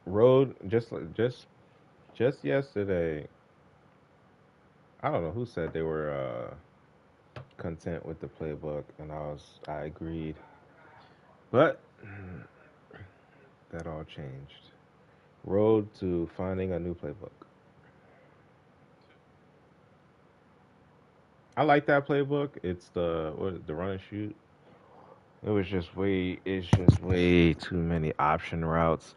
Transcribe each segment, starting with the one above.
Road just yesterday. I don't know who said they were content with the playbook, and I agreed, but that all changed. Road to finding a new playbook. I like that playbook. It's the run and shoot. It's just way too many option routes.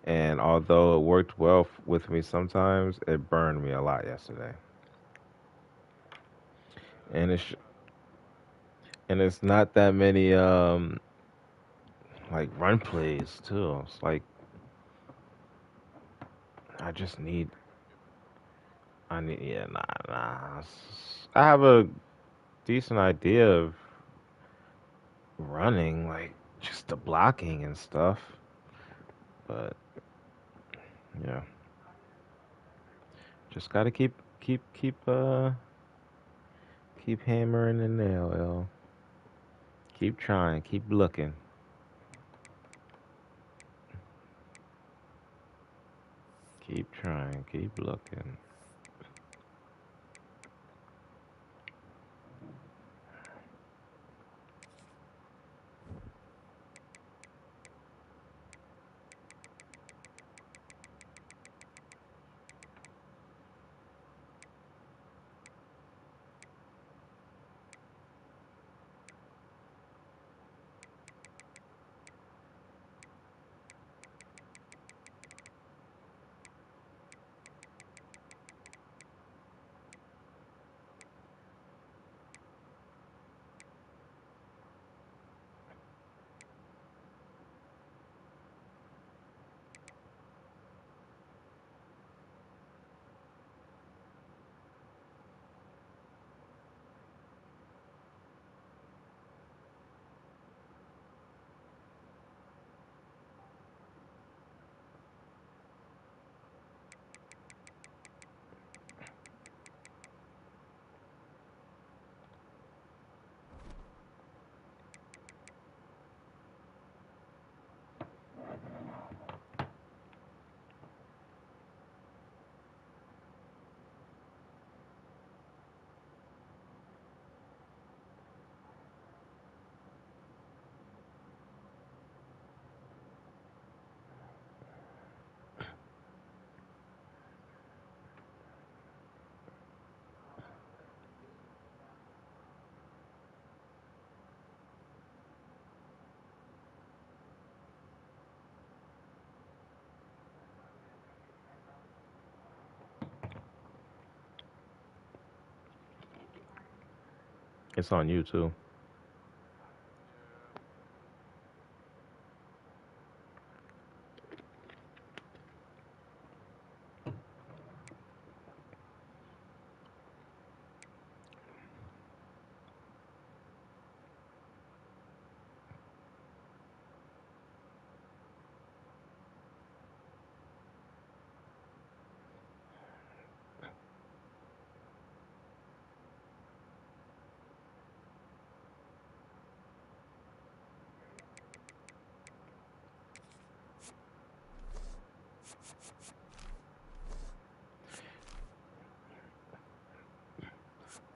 And although it worked well with me sometimes, it burned me a lot yesterday. And it's not that many like run plays too. It's like I just need I need yeah, nah. I have a decent idea of running, like just the blocking and stuff. But yeah, just gotta keep hammering the nail, yo. Keep trying, keep looking. Keep trying, keep looking. It's on you too.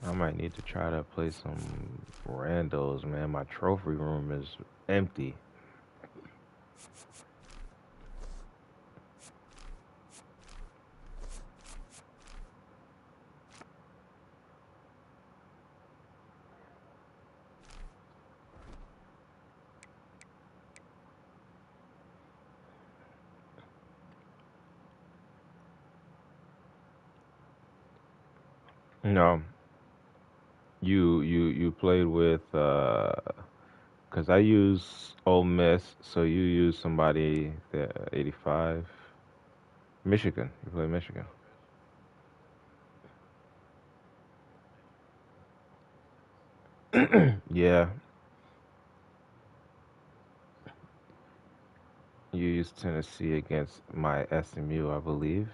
I might need to try to play some randos, man. My trophy room is empty. No, you played with cause I use Ole Miss, so you use somebody the 85 Michigan. You play Michigan. Yeah, you used Tennessee against my SMU, I believe.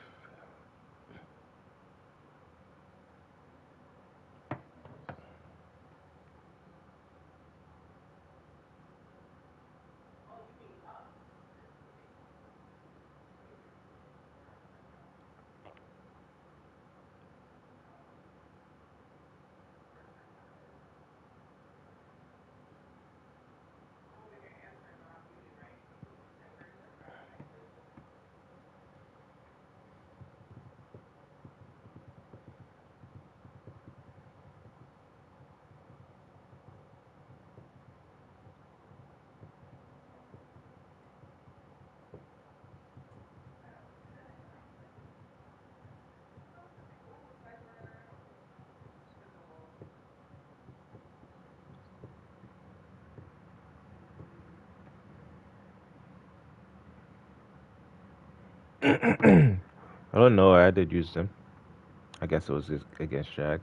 I don't know. I did use them. I guess it was against Jag.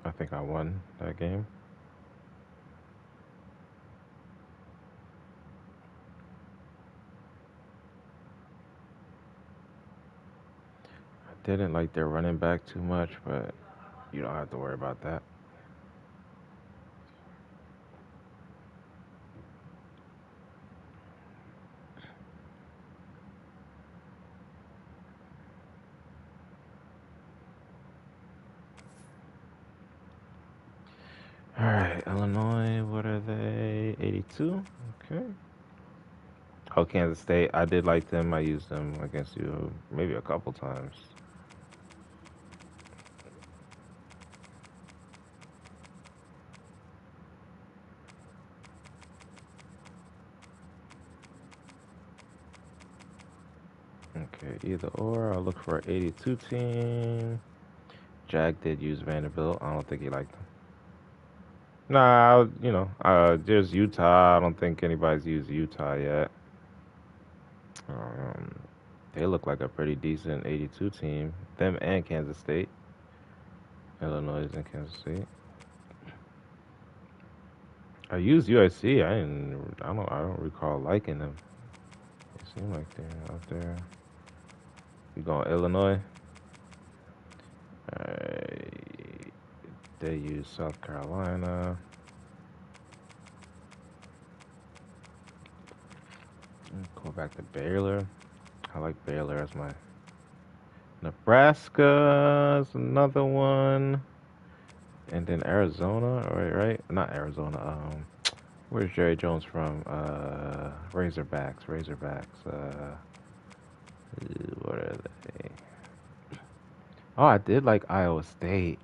I think I won that game. I didn't like their running back too much, but you don't have to worry about that. All right, Illinois. What are they? 82. Okay. Oh, Kansas State. I did like them. I used them against you maybe a couple times. Okay, either or. I'll look for an 82 team. Jag did use Vanderbilt. I don't think he liked them. Nah, there's Utah. I don't think anybody's used Utah yet. Um, they look like a pretty decent 82 team. Them and Kansas State. Illinois and Kansas State. I used USC. I don't recall liking them. They seem like they're out there. You going Illinois? Alright. They use South Carolina. Go back to Baylor. I like Baylor as my Nebraska is another one. And then Arizona, right? Not Arizona. Where's Jerry Jones from? Razorbacks. What are they? Oh, I did like Iowa State.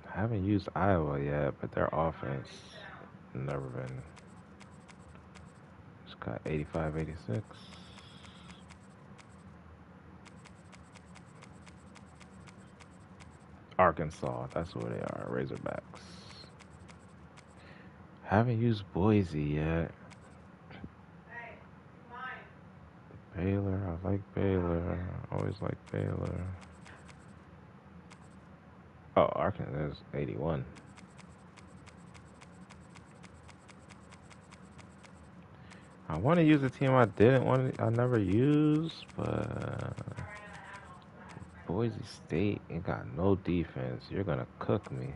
I haven't used Iowa yet, but their offense never been. It's got 85, 86. Arkansas, that's where they are. Razorbacks. Haven't used Boise yet. Baylor, I like Baylor. Always like Baylor. Oh, Arkansas is 81. I want to use a team I didn't want to, I never used, but Boise State ain't got no defense. You're gonna cook me.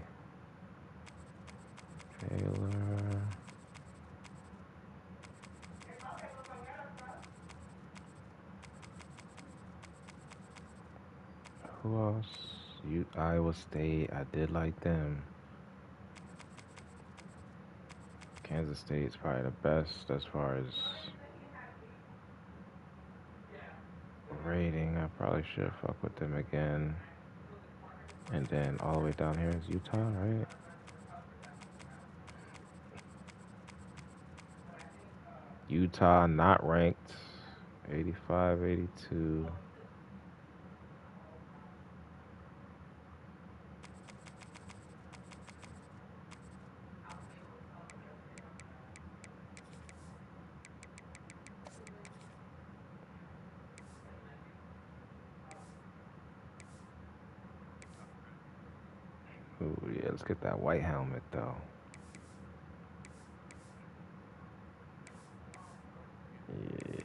Baylor. Who else? Iowa State. I did like them. Kansas State's probably the best as far as rating. I probably should fuck with them again. And then all the way down here is Utah, right? Utah not ranked. 85, 82. let's get that white helmet though. Yeah.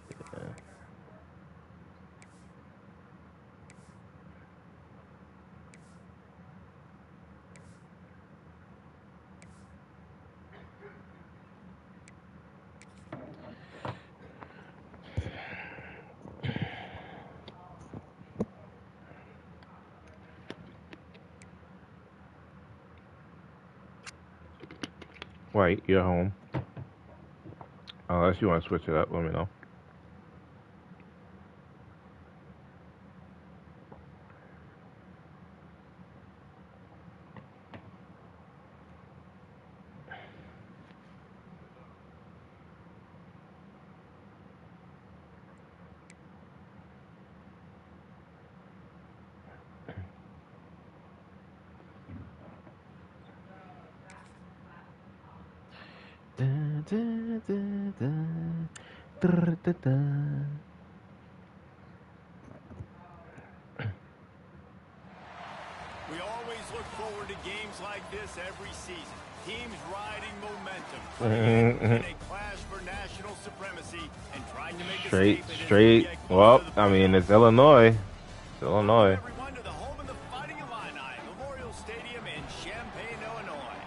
White, you're home. Unless you want to switch it up, let me know. Da, da, da, da, da, da, da. We always look forward to games like this every season. Teams riding momentum, playing in a clash for national supremacy, and trying to make a statement as they get close Well, to the I mean, playoffs. it's Illinois. It's Illinois. Welcome everyone to the home of the Fighting Illini, Memorial Stadium in Champaign, Illinois.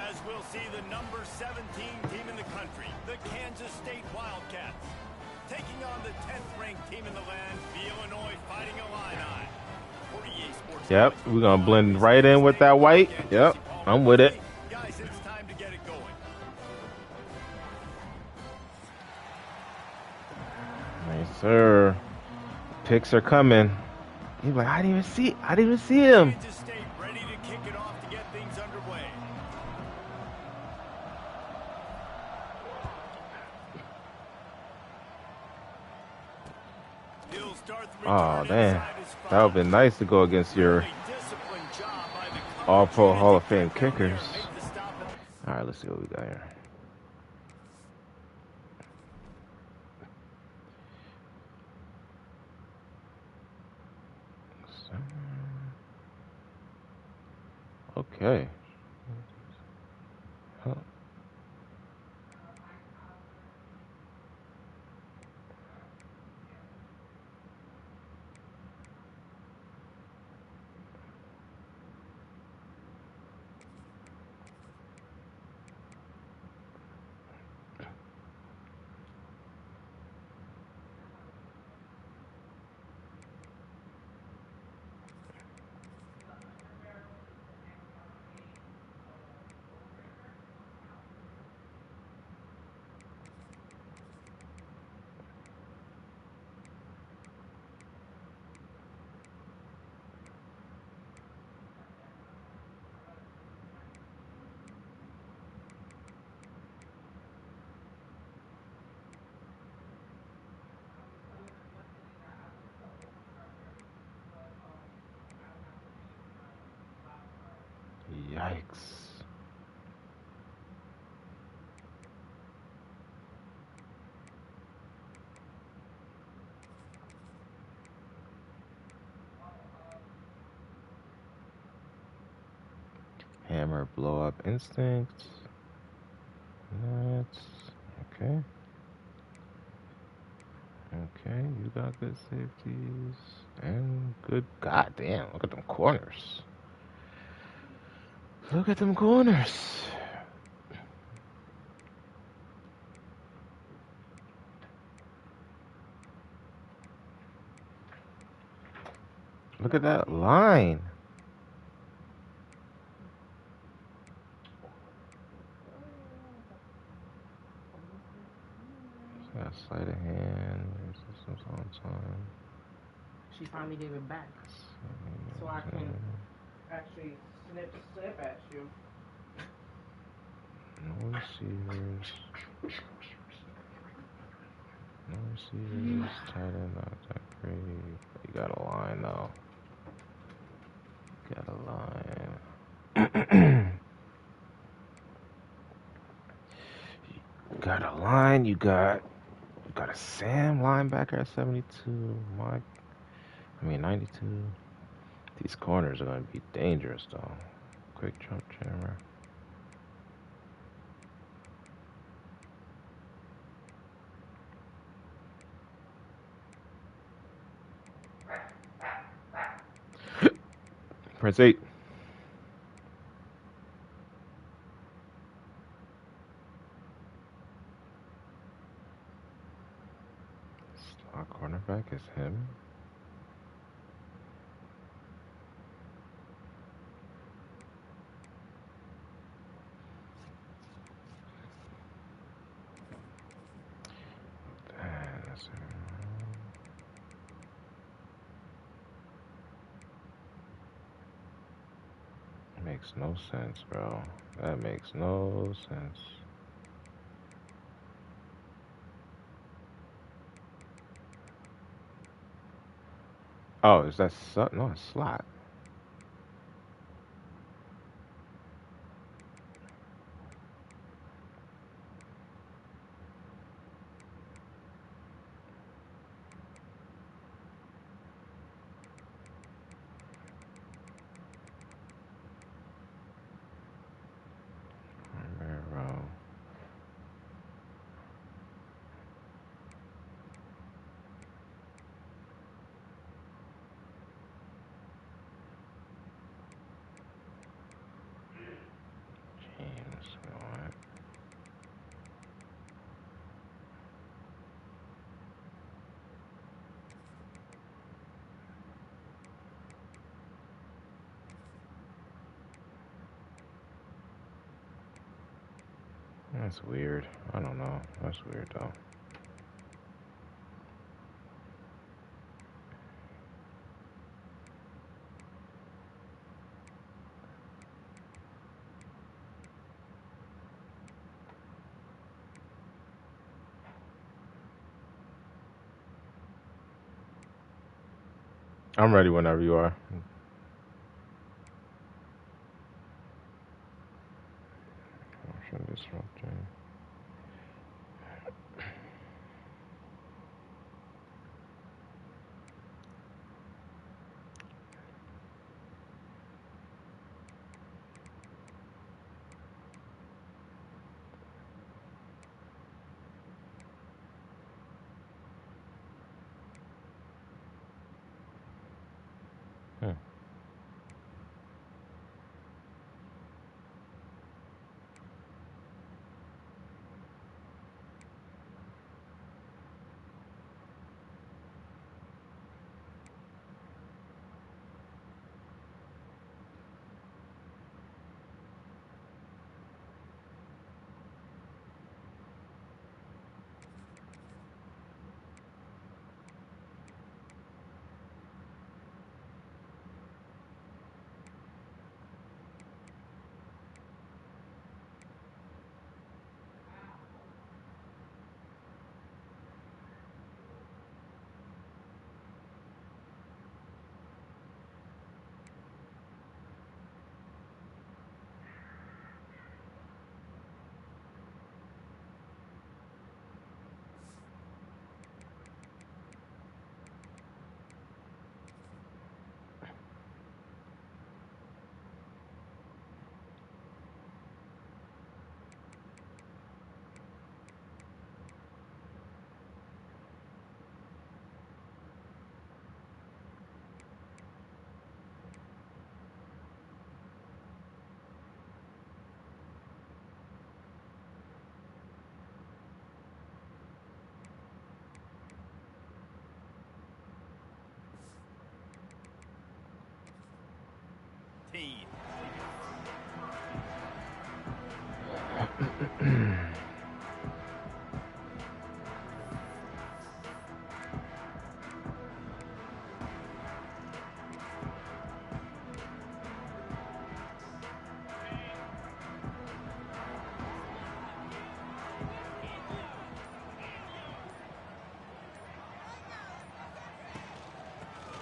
As we'll see the number 17 team in the country, the Kansas State Wildcats, taking on the 10th ranked team in the land, the Illinois Fighting Illini. Yep, we're gonna blend right in with that white. Yep, I'm with it. Guys, it's time to get it going. Yes, sir. Picks are coming. He's like, I didn't even see him. Kansas State ready to kick it off to get things underway. Oh, man. That would have been nice to go against your All-Pro Hall of Fame kickers. All right, let's see what we got here. Okay. Huh. Yikes. Hammer, blow up instinct. That's okay. Okay, you got good safeties and good. God damn! Look at them corners. Look at them corners. Look at that line. Got sleight of hand. Resistance on time. She finally gave it back, so I can actually snip at you. No receivers. No receivers. Tight end not that great. You got a line though. Got a line. Got a line. You got a Sam linebacker at 72. 92. These corners are gonna be dangerous though. quick jump jammer. Press 8. Slot cornerback is him. Makes no sense, bro. That makes no sense. Oh, is that no, a slot? Romero. James, what? That's weird. I don't know. That's weird though. I'm ready whenever you are. Motion disruptor.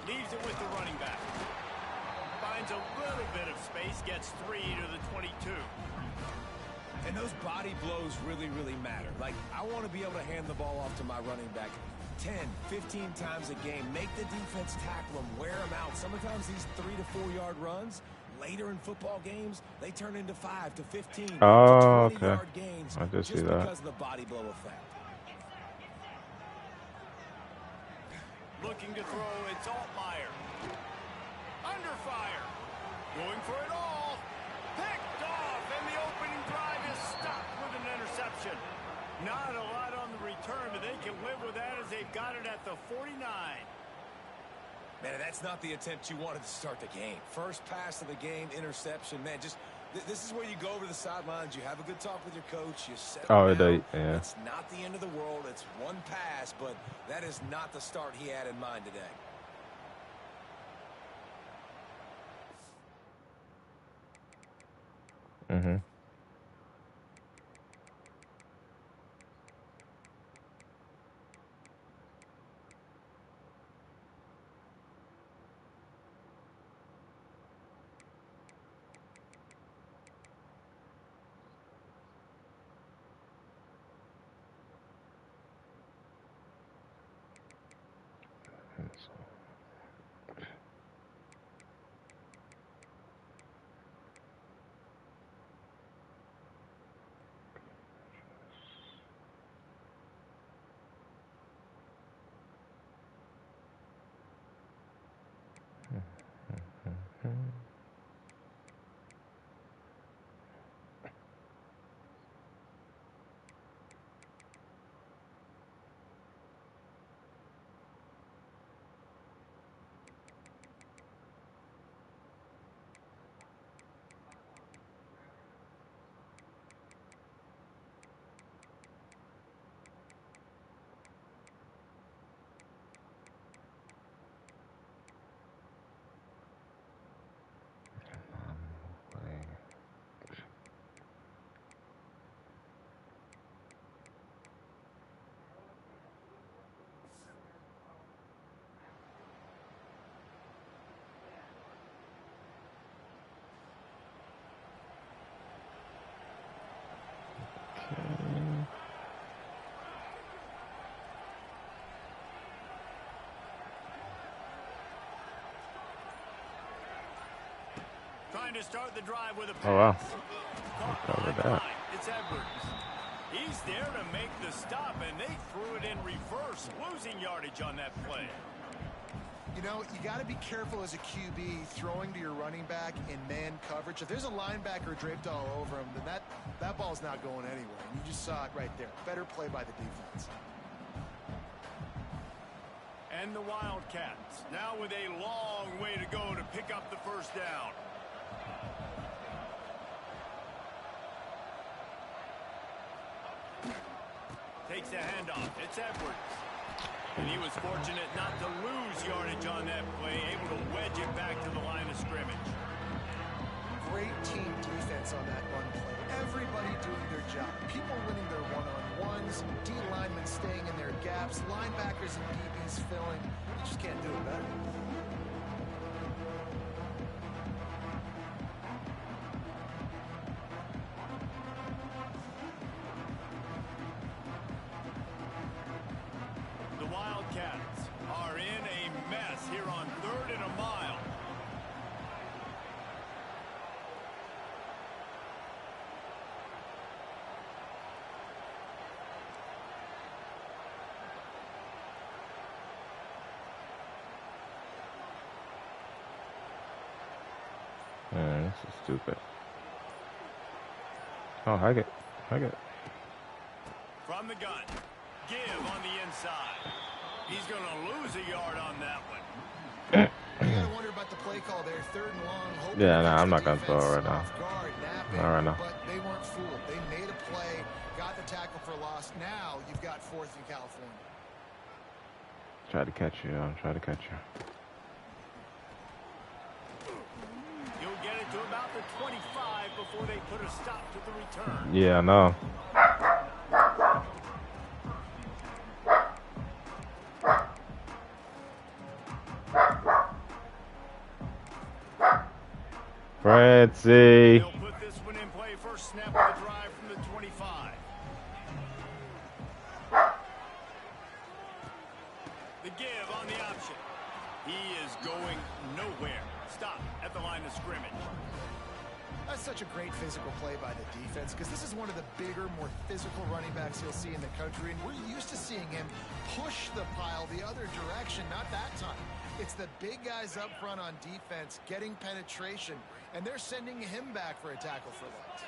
Leaves it with the running back. Finds a little bit of space, gets 3 to the 22. And those body blows really, really matter. Like, I want to be able to hand the ball off to my running back 10, 15 times a game. Make the defense tackle them, wear them out. Sometimes these 3 to 4 yard runs later in football games, they turn into 5 to 15 to Oh, okay. 20-yard gains I did see just that. because of the body blow effect. Looking to throw, it's Altmaier. Under fire. Going for it all. Picked off, and the opening drive is stopped with an interception. Not a lot on the return, but they can live with that as they've got it at the 49. Man, that's not the attempt you wanted to start the game. First pass of the game, interception. Man, just this is where you go over the sidelines. You have a good talk with your coach. You set him down. Yeah. It's not the end of the world. It's one pass, but that is not the start he had in mind today. Mm-hmm. Trying to start the drive with a pass. Oh, wow. Caught behind the line. It's Edwards. He's there to make the stop, and they threw it in reverse, losing yardage on that play. You know, you got to be careful as a QB throwing to your running back in man coverage. If there's a linebacker draped all over him, then that ball's not going anywhere. And you just saw it right there. Better play by the defense. And the Wildcats, now with a long way to go to pick up the first down. Takes the handoff. It's Edwards. And he was fortunate not to lose yardage on that play, able to wedge it back to the line of scrimmage. Great team defense on that run play. Everybody doing their job. People winning their one-on-ones, D linemen staying in their gaps, linebackers and DBs filling. You just can't do it better. The Wildcats are in a mess here on 3rd and a mile. Man, this is stupid. Oh, I get it. From the gun. Give on the inside. He's going to lose a yard on that one. You gotta wonder about the play call there. 3rd and long. Yeah, nah, I'm not gonna throw it right now. Not right now. But they weren't fooled. They made a play, got the tackle for loss. Now you've got 4th in California. Try to catch you. I'm trying to catch you. You'll get it to about the 25 before they put a stop to the return. Yeah, I know. Francie. They'll put this one in play. First snap of the drive from the 25. The give on the option. He is going nowhere. Stop at the line of scrimmage. That's such a great physical play by the defense because this is one of the bigger, more physical running backs you'll see in the country, and we're used to seeing him push the pile the other direction. Not that time. It's the big guys up front on defense getting penetration, and they're sending him back for a tackle for loss.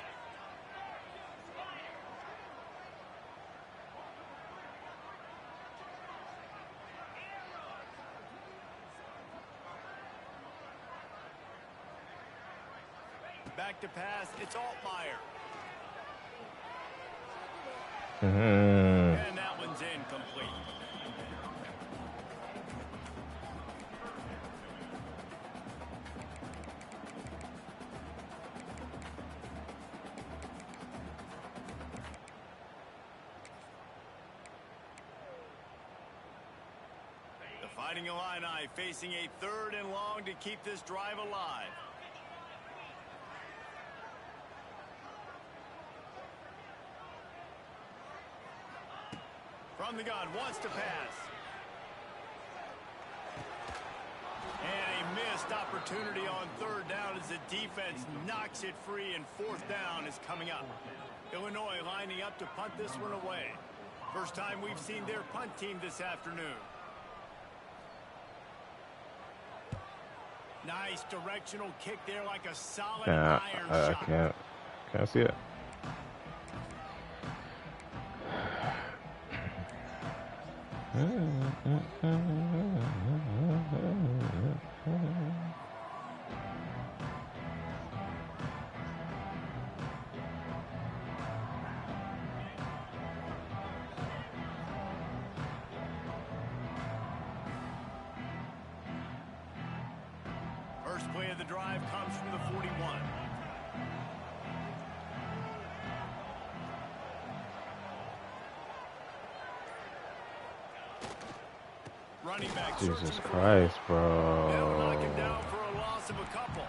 Back to pass, it's Altmaier. And that one's incomplete. The Fighting Illini facing a 3rd and long to keep this drive alive. From the gun, wants to pass. And a missed opportunity on 3rd down as the defense knocks it free, and 4th down is coming up. Illinois lining up to punt this one away. First time we've seen their punt team this afternoon. Nice directional kick there, like a solid iron shot. Can't see it. First play of the drive comes from the 41. Running back. Jesus Christ, bro. They'll knock him down for a loss of a couple.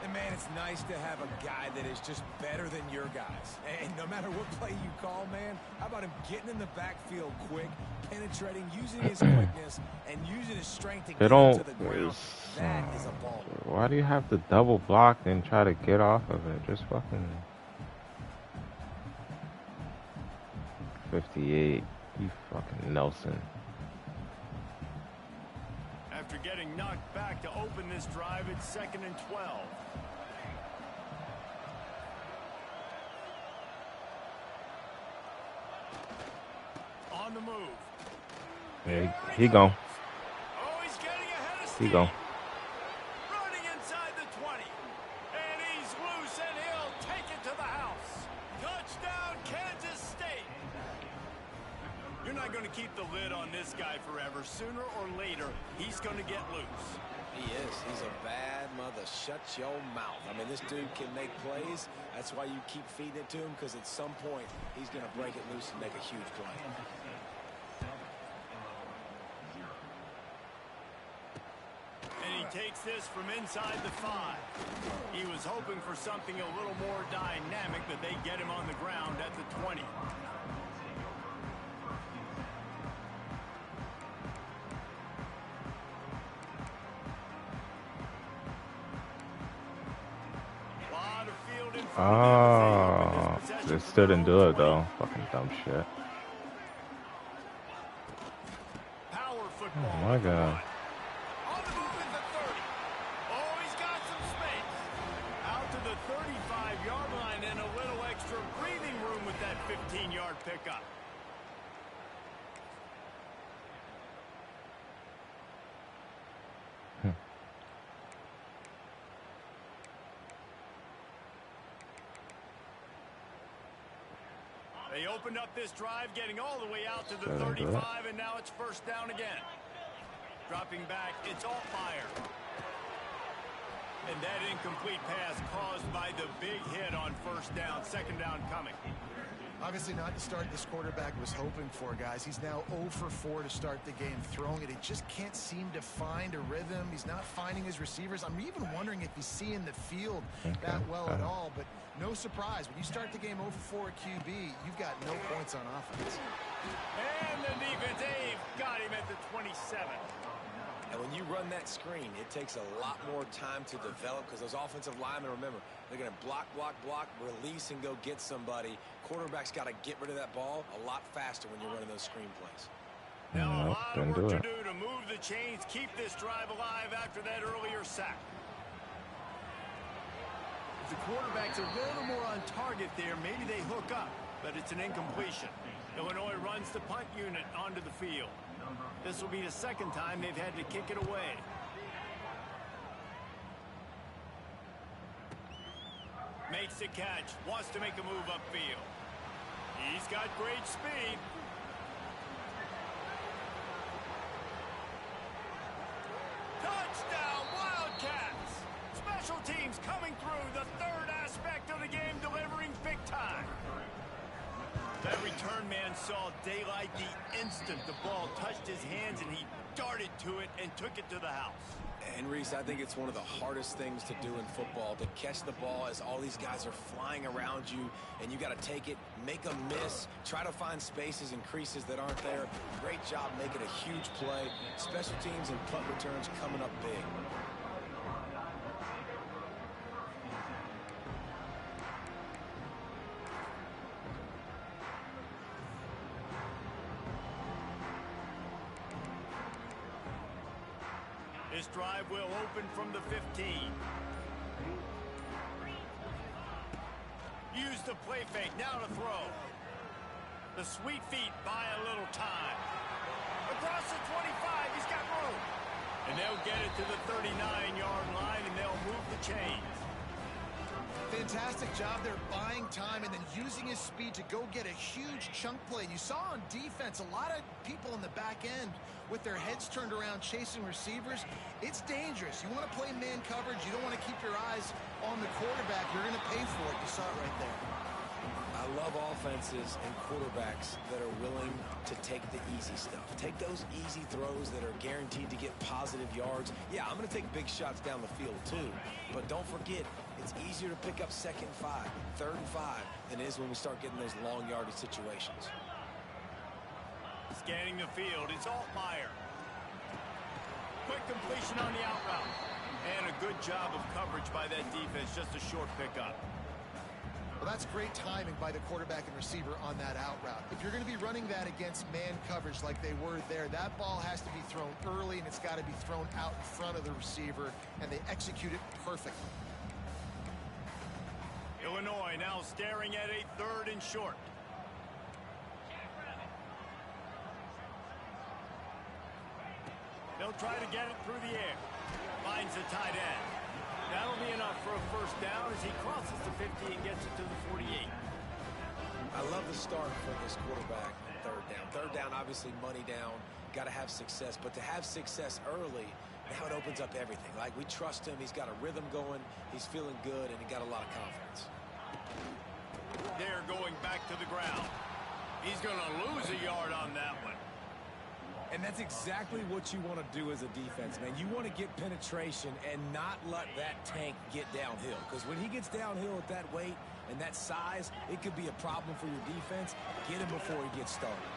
And man, it's nice to have a guy that is just better than your guys. And no matter what play you call, man, how about him getting in the backfield quick, penetrating, using his quickness, and using his strength to get to the ground. That is a ball. Why do you have to double block and try to get off of it? Just fucking 58. You fucking Nelson. After getting knocked back to open this drive, it's 2nd and 12. On the move. Yeah, he gone. Oh, he's getting ahead of steam. He gone. Running inside the 20. And he's loose, and he'll take it to the house. Touchdown, Kansas State. You're not going to keep the lid on this guy forever. Sooner or later, he's going to get loose. He is. He's a bad mother. Shut your mouth. I mean, this dude can make plays. That's why you keep feeding it to him, because at some point, he's going to break it loose and make a huge play. And he takes this from inside the 5. He was hoping for something a little more dynamic, but they get him on the ground at the 20. Oh, they still didn't do it though. Fucking dumb shit. Oh my god. On the move at the 30. Oh, he's got some space. Out to the 35-yard line and a little extra breathing room with that 15-yard pickup. They opened up this drive, getting all the way out to the 35, and now it's 1st down again. Dropping back, it's Altmaier. And that incomplete pass caused by the big hit on 1st down, 2nd down coming. Obviously not the start this quarterback was hoping for, guys. He's now 0 for 4 to start the game throwing it. He just can't seem to find a rhythm. He's not finding his receivers. I'm even wondering if he's seeing the field that well at all. But no surprise. When you start the game 0 for 4 at QB, you've got no points on offense. And the defense, they've got him at the 27. And when you run that screen, it takes a lot more time to develop because those offensive linemen, remember, they're going to block, release, and go get somebody. Quarterback's got to get rid of that ball a lot faster when you're running those screen plays. Now, a Nope, lot of didn't work do to it. do to move the chains, keep this drive alive after that earlier sack. If the quarterback's a little more on target there, maybe they hook up, but it's an incompletion. Illinois runs the punt unit onto the field. This will be the second time they've had to kick it away. Makes the catch, wants to make a move upfield. He's got great speed. Touchdown, Wildcats! Special teams coming through, the third aspect of the game, delivering big time. That return man saw daylight the instant the ball touched his hands, and he darted to it and took it to the house. And Reese, I think it's one of the hardest things to do in football, to catch the ball as all these guys are flying around you, and you got to take it, make a miss, try to find spaces and creases that aren't there. Great job making a huge play. Special teams and punt returns coming up big. This drive will open from the 15. Use the play fake, now to throw. The sweet feet buy a little time. Across the 25, he's got room. And they'll get it to the 39-yard line, and they'll move the chains. Fantastic job there buying time and then using his speed to go get a huge chunk play. And you saw on defense a lot of people in the back end with their heads turned around chasing receivers. It's dangerous. You want to play man coverage. You don't want to keep your eyes on the quarterback. You're going to pay for it. You saw it right there. I love offenses and quarterbacks that are willing to take the easy stuff. Take those easy throws that are guaranteed to get positive yards. Yeah, I'm going to take big shots down the field too. But don't forget, it's easier to pick up 2nd and 5, 3rd and 5 than it is when we start getting those long yardage situations. Scanning the field, it's Altmaier. Quick completion on the out route. And a good job of coverage by that defense, just a short pickup. Well, that's great timing by the quarterback and receiver on that out route. If you're going to be running that against man coverage like they were there, that ball has to be thrown early, and it's got to be thrown out in front of the receiver, and they execute it perfectly. Illinois now staring at a 3rd and short. They'll try to get it through the air. Finds the tight end. That'll be enough for a first down as he crosses the 50 and gets it to the 48. I love the start for this quarterback on 3rd down. 3rd down, obviously money down. Got to have success. But to have success early, now it opens up everything. Like, we trust him. He's got a rhythm going. He's feeling good, and he got a lot of confidence. They're going back to the ground. He's going to lose a yard on that one. And that's exactly what you want to do as a defense, man. You want to get penetration and not let that tank get downhill. Because when he gets downhill at that weight and that size, it could be a problem for your defense. Get him before he gets started.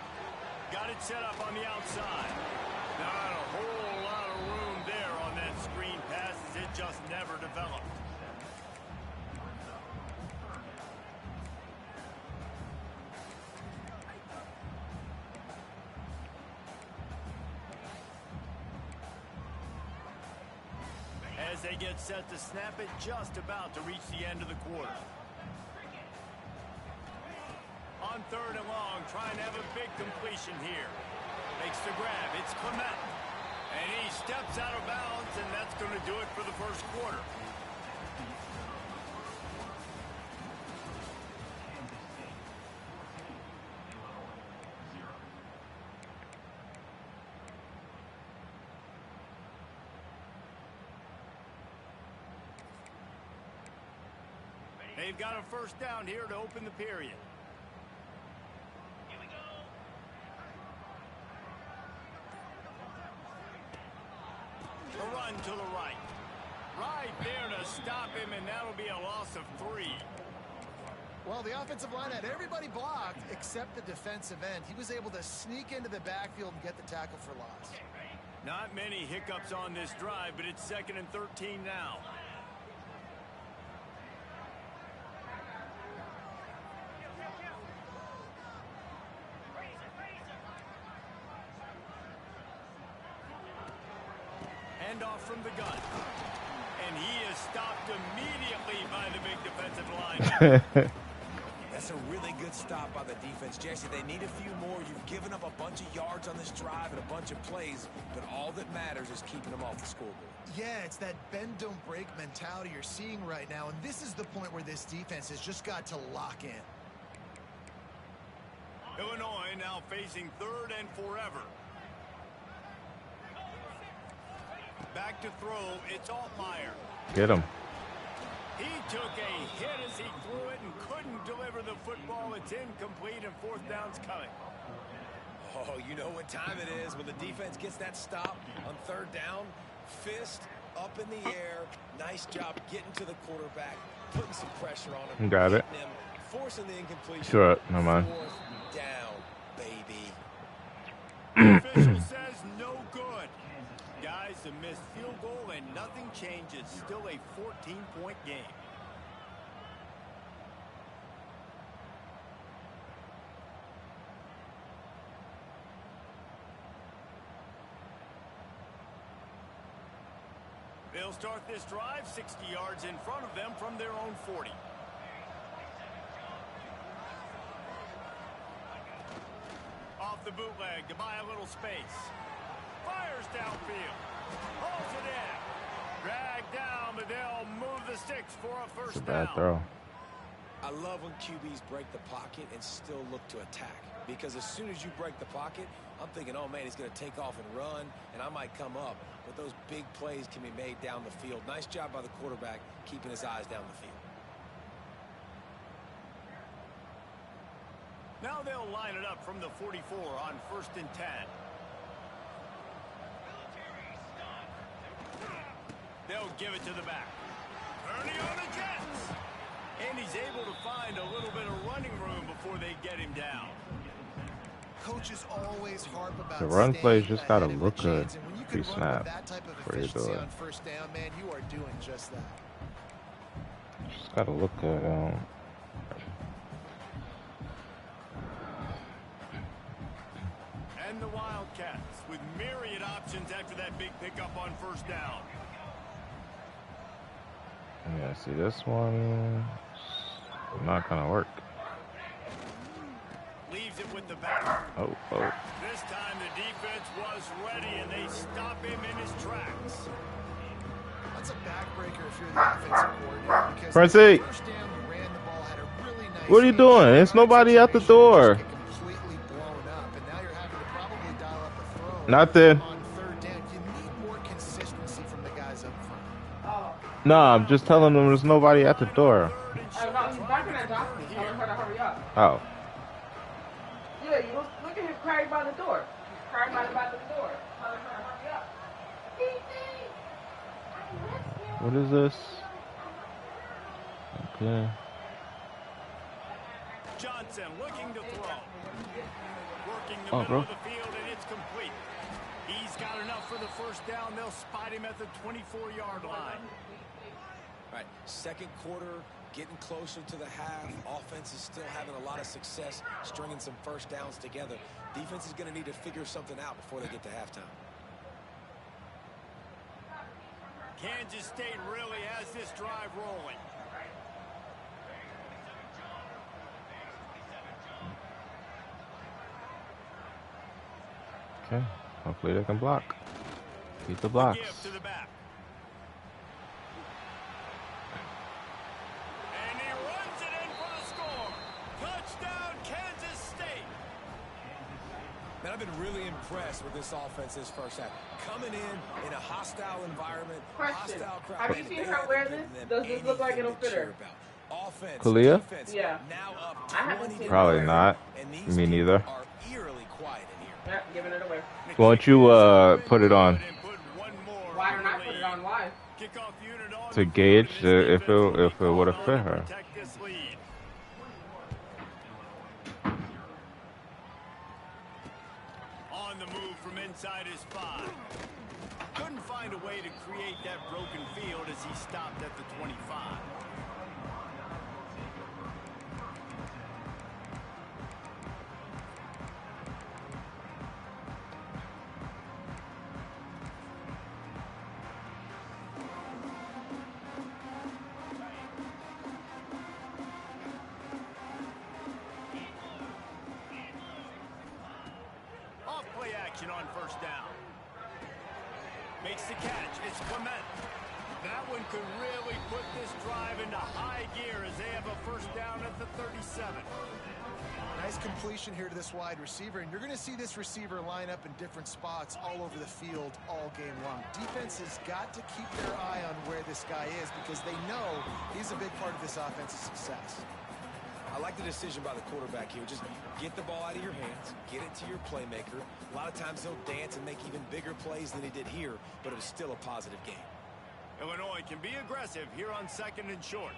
Got it set up on the outside. Not a whole lot of room there on that screen pass as it just never developed. As they get set to snap it, just about to reach the end of the quarter. On 3rd and long, trying to have a big completion here. Makes the grab, it's Clement. And he steps out of bounds, and that's going to do it for the first quarter. They've got a first down here to open the period. Here we go. A run to the right. Right there to stop him, and that'll be a loss of 3. Well, the offensive line had everybody blocked except the defensive end. He was able to sneak into the backfield and get the tackle for loss. Not many hiccups on this drive, but it's 2nd and 13 now. Handoff from the gun. And he is stopped immediately by the big defensive lineman. That's a really good stop by the defense. Jesse, they need a few more. You've given up a bunch of yards on this drive and a bunch of plays, but all that matters is keeping them off the scoreboard. Yeah, it's that bend, don't break mentality you're seeing right now, and this is the point where this defense has just got to lock in. Illinois now facing 3rd and forever. Back to throw, it's Altmaier. Get him. He took a hit as he threw it and couldn't deliver the football. It's incomplete and 4th down's coming. Oh, you know what time it is when the defense gets that stop on 3rd down. Fist up in the air. Nice job getting to the quarterback, putting some pressure on him. Got it. Him, forcing the incompletion. Sure, never mind. 4th down, baby. The official says no good. Guys, a missed field goal and nothing changes. Still a 14-point game. They'll start this drive 60 yards in front of them from their own 40. Off the bootleg to buy a little space. Fires downfield. Holds it in. Dragged down, but they'll move the sticks for a first down. Bad throw. I love when QBs break the pocket and still look to attack. Because as soon as you break the pocket, I'm thinking, oh, man, he's going to take off and run, and I might come up. But those big plays can be made down the field. Nice job by the quarterback keeping his eyes down the field. Now they'll line it up from the 44 on 1st and 10. They'll give it to the back. Ernie on the Jets. And he's able to find a little bit of running room before they get him down. Coaches always harp about The run plays just gotta ahead of look the good chains, and when you can pre-snap run with that type of before you do efficiency it. on 1st down, man, you are doing just that. Just gotta look good. And the Wildcats with myriad options after that big pickup on 1st down. Yeah, see this one not gonna work. Leaves it with the back. Oh. This time the defense was ready and they stop him in his tracks. That's a backbreaker if you're the offensive coordinator. Because Princey! the first down we ran the ball had a really nice What are you doing? It's nobody at the door. completely blown up, and now you're having to probably dial up a throw. Nothing. On 3rd down, you need more consistency from the guys up front. Nah, I'm just telling them there's nobody at the door. He's barking at Johnson, telling her to hurry up. Oh. Yeah, you look at him crying by the door. He's crying by the door. Telling her to hurry up. What is this? Okay. Johnson looking to throw. Working the Oh, middle bro. of the field, and it's complete. He's got enough for the first down. They'll spot him at the 24-yard line. All right, 2nd quarter, getting closer to the half. Offense is still having a lot of success stringing some first downs together. Defense is going to need to figure something out before they get to halftime. Kansas State really has this drive rolling. Okay. Hopefully they can block. Beat the Give blocks. to the back. And he runs it in for the score. Touchdown, Kansas State. Man, I've been really impressed with this offense this first half. Coming in a hostile environment, Question. hostile crowd. Have you man, seen they her haven't wear given this? them Does this look like anything it'll to fit her? cheer about. Offense, Kalia? defense, Yeah. now up I haven't 20 seen Probably her. not. and these Me people neither. are eerily quiet in here. Yeah, giving it away. Why don't you put it on Why not put it on live? to gauge if it would have fit her? On on the move from inside his 5. Couldn't find a way to create that broken field as he stopped at the 25. On first down. Makes the catch. It's Clement. That one could really put this drive into high gear as they have a first down at the 37. Nice completion here to this wide receiver, and you're going to see this receiver line up in different spots all over the field all game long. Defense has got to keep their eye on where this guy is because they know he's a big part of this offense's success. I like the decision by the quarterback here. Just get the ball out of your hands, get it to your playmaker. A lot of times he'll dance and make even bigger plays than he did here, but it was still a positive game. Illinois can be aggressive here on 2nd and short.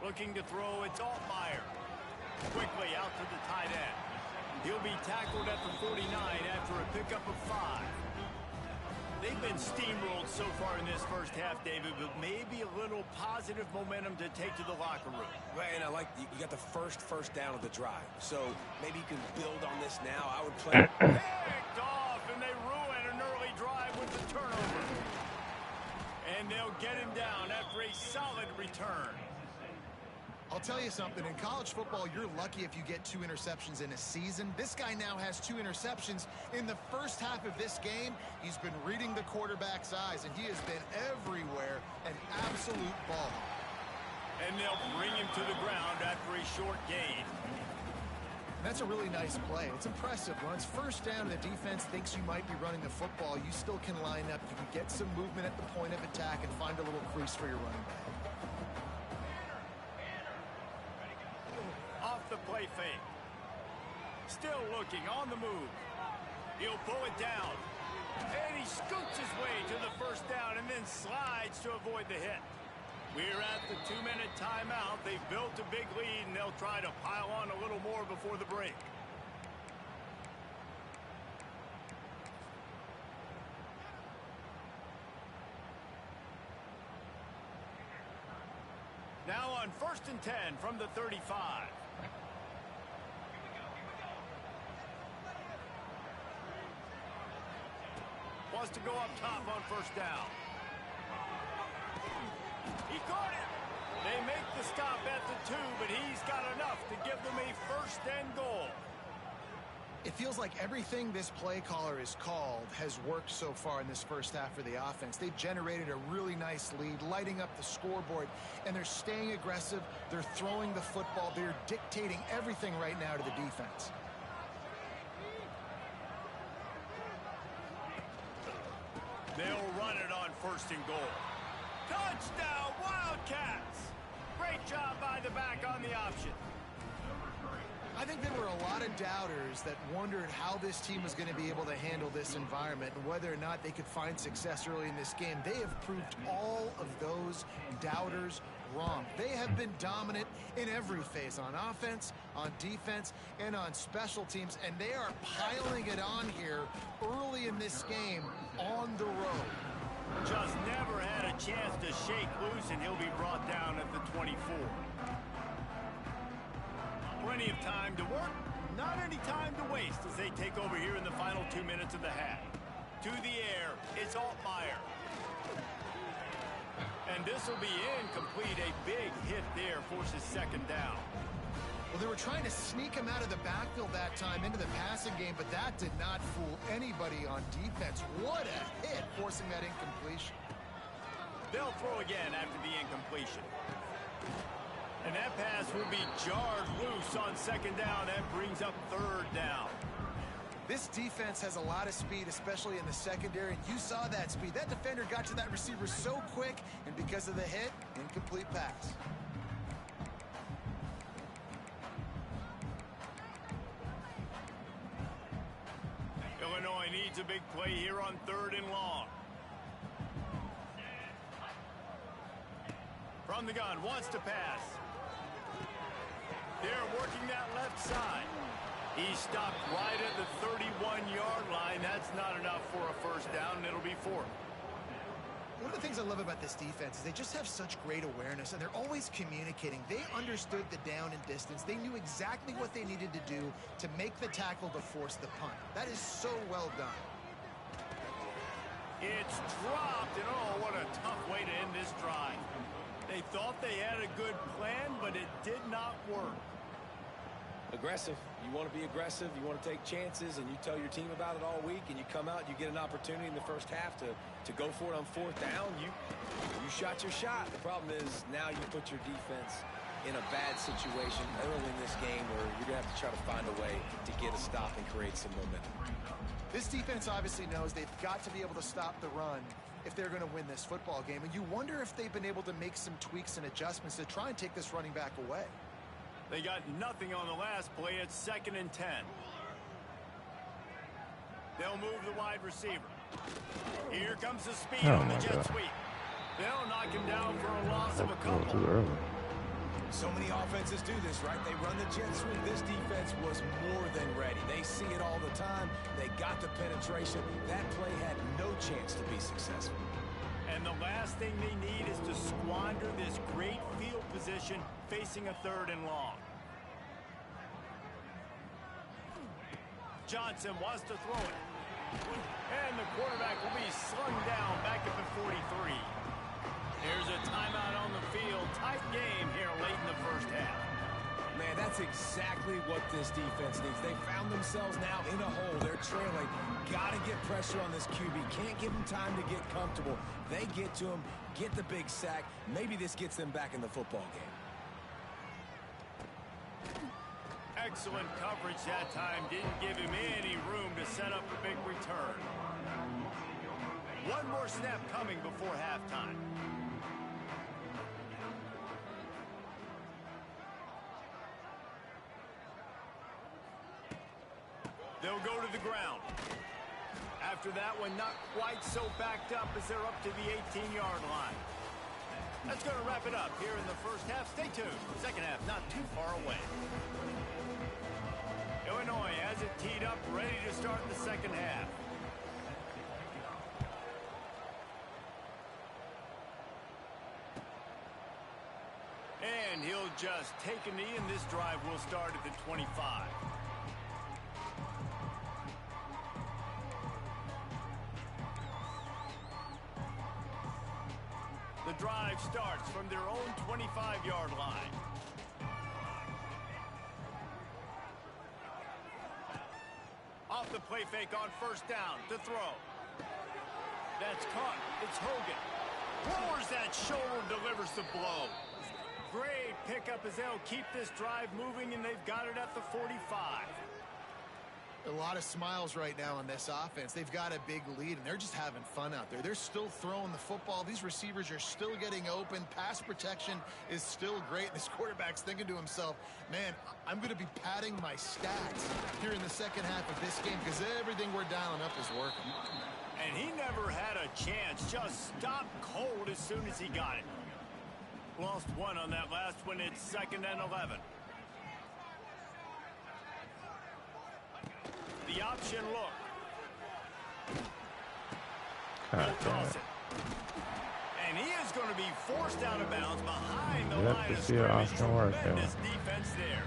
Looking to throw, it's Altmaier. Quickly out to the tight end. He'll be tackled at the 49 after a pickup of 5. They've been steamrolled so far in this first half, David, but maybe a little positive momentum to take to the locker room. Right, and I like you got the first down of the drive, so maybe you can build on this now. I would play. Picked off, and they ruin an early drive with the turnover. And they'll get him down after a solid return. I'll tell you something, in college football, you're lucky if you get 2 interceptions in a season. This guy now has 2 interceptions. In the first half of this game, he's been reading the quarterback's eyes, and he has been everywhere, an absolute ball. And they'll bring him to the ground after a short gain. That's a really nice play. It's impressive. When it's first down and the defense thinks you might be running the football, you still can line up. You can get some movement at the point of attack and find a little crease for your running back. The play fake. Still looking on the move. He'll pull it down. And he scoots his way to the first down and then slides to avoid the hit. We're at the 2-minute timeout. They've built a big lead, and they'll try to pile on a little more before the break. Now on 1st and 10 from the 35. Wants to go up top on first down. He caught it. They make the stop at the 2, but he's got enough to give them a 1st and goal. It feels like everything this play caller has called has worked so far in this first half for the offense. They've generated a really nice lead, lighting up the scoreboard, and they're staying aggressive. They're throwing the football. They're dictating everything right now to the defense. They'll run it on 1st and goal. Touchdown, Wildcats! Great job by the back on the option. I think there were a lot of doubters that wondered how this team was going to be able to handle this environment and whether or not they could find success early in this game. They have proved all of those doubters wrong. They have been dominant in every phase, on offense, on defense, and on special teams, and they are piling it on here early in this game on the road. Just never had a chance to shake loose, and he'll be brought down at the 24. Plenty of time to work, not any time to waste as they take over here in the final 2 minutes of the half. To the air, it's Altmaier. And this will be incomplete. A big hit there forces 2nd down. Well, they were trying to sneak him out of the backfield that time into the passing game, but that did not fool anybody on defense. What a hit, forcing that incompletion. They'll throw again after the incompletion. And that pass will be jarred loose on 2nd down. That brings up 3rd down. This defense has a lot of speed, especially in the secondary, and you saw that speed. That defender got to that receiver so quick, and because of the hit, incomplete pass. Illinois needs a big play here on 3rd and long. From the gun, wants to pass. They're working that left side. He's stopped right at the 31-yard That's not enough for a first down, and it'll be fourth. One of the things I love about this defense is they just have such great awareness, and they're always communicating. They understood the down and distance. They knew exactly what they needed to do to make the tackle to force the punt. That is so well done. It's dropped, and oh, what a tough way to end this drive. They thought they had a good plan, but it did not work. Aggressive. You want to be aggressive. You want to take chances, and you tell your team about it all week, and you come out, you get an opportunity in the first half to go for it on fourth down. You shot your shot. The problem is now you put your defense in a bad situation early in this game where you're going to have to try to find a way to get a stop and create some momentum. This defense obviously knows they've got to be able to stop the run if they're going to win this football game, and you wonder if they've been able to make some tweaks and adjustments to try and take this running back away. They got nothing on the last play. It's 2nd and 10. They'll move the wide receiver. Here comes the speed on the jet sweep. They'll knock him down for a loss of a couple. Too early. So many offenses do this, right? They run the jet sweep. This defense was more than ready. They see it all the time. They got the penetration. That play had no chance to be successful. And the last thing they need is to squander this great field position facing a 3rd and long. Johnson wants to throw it. And the quarterback will be slung down back at the 43. Here's a timeout on the field. Tight game here late in the first half. Man, that's exactly what this defense needs. They found themselves now in a hole. They're trailing. Got to get pressure on this QB. Can't give him time to get comfortable. They get to him, get the big sack. Maybe this gets them back in the football game. Excellent coverage that time. Didn't give him any room to set up a big return. One more snap coming before halftime. They'll go to the ground. After that one, not quite so backed up as they're up to the 18-yard line. That's going to wrap it up here in the first half. Stay tuned. Second half not too far away. Illinois has it teed up, ready to start the second half. And he'll just take a knee, and this drive will start at the 25. The drive starts from their own 25-yard line. Off the play fake on first down to throw. That's caught. It's Hogan. Lowers that shoulder, delivers the blow. Great pickup as they'll keep this drive moving, and they've got it at the 45. A lot of smiles right now on this offense. They've got a big lead, and they're just having fun out there. They're still throwing the football. These receivers are still getting open. Pass protection is still great. This quarterback's thinking to himself, man, I'm going to be padding my stats here in the second half of this game because everything we're dialing up is working. And he never had a chance. Just stopped cold as soon as he got it. Lost one on that last one. It's 2nd and 11. The option look. He'll toss it. And he is going to be forced out of bounds behind the line of scrimmage. Tremendous defense there.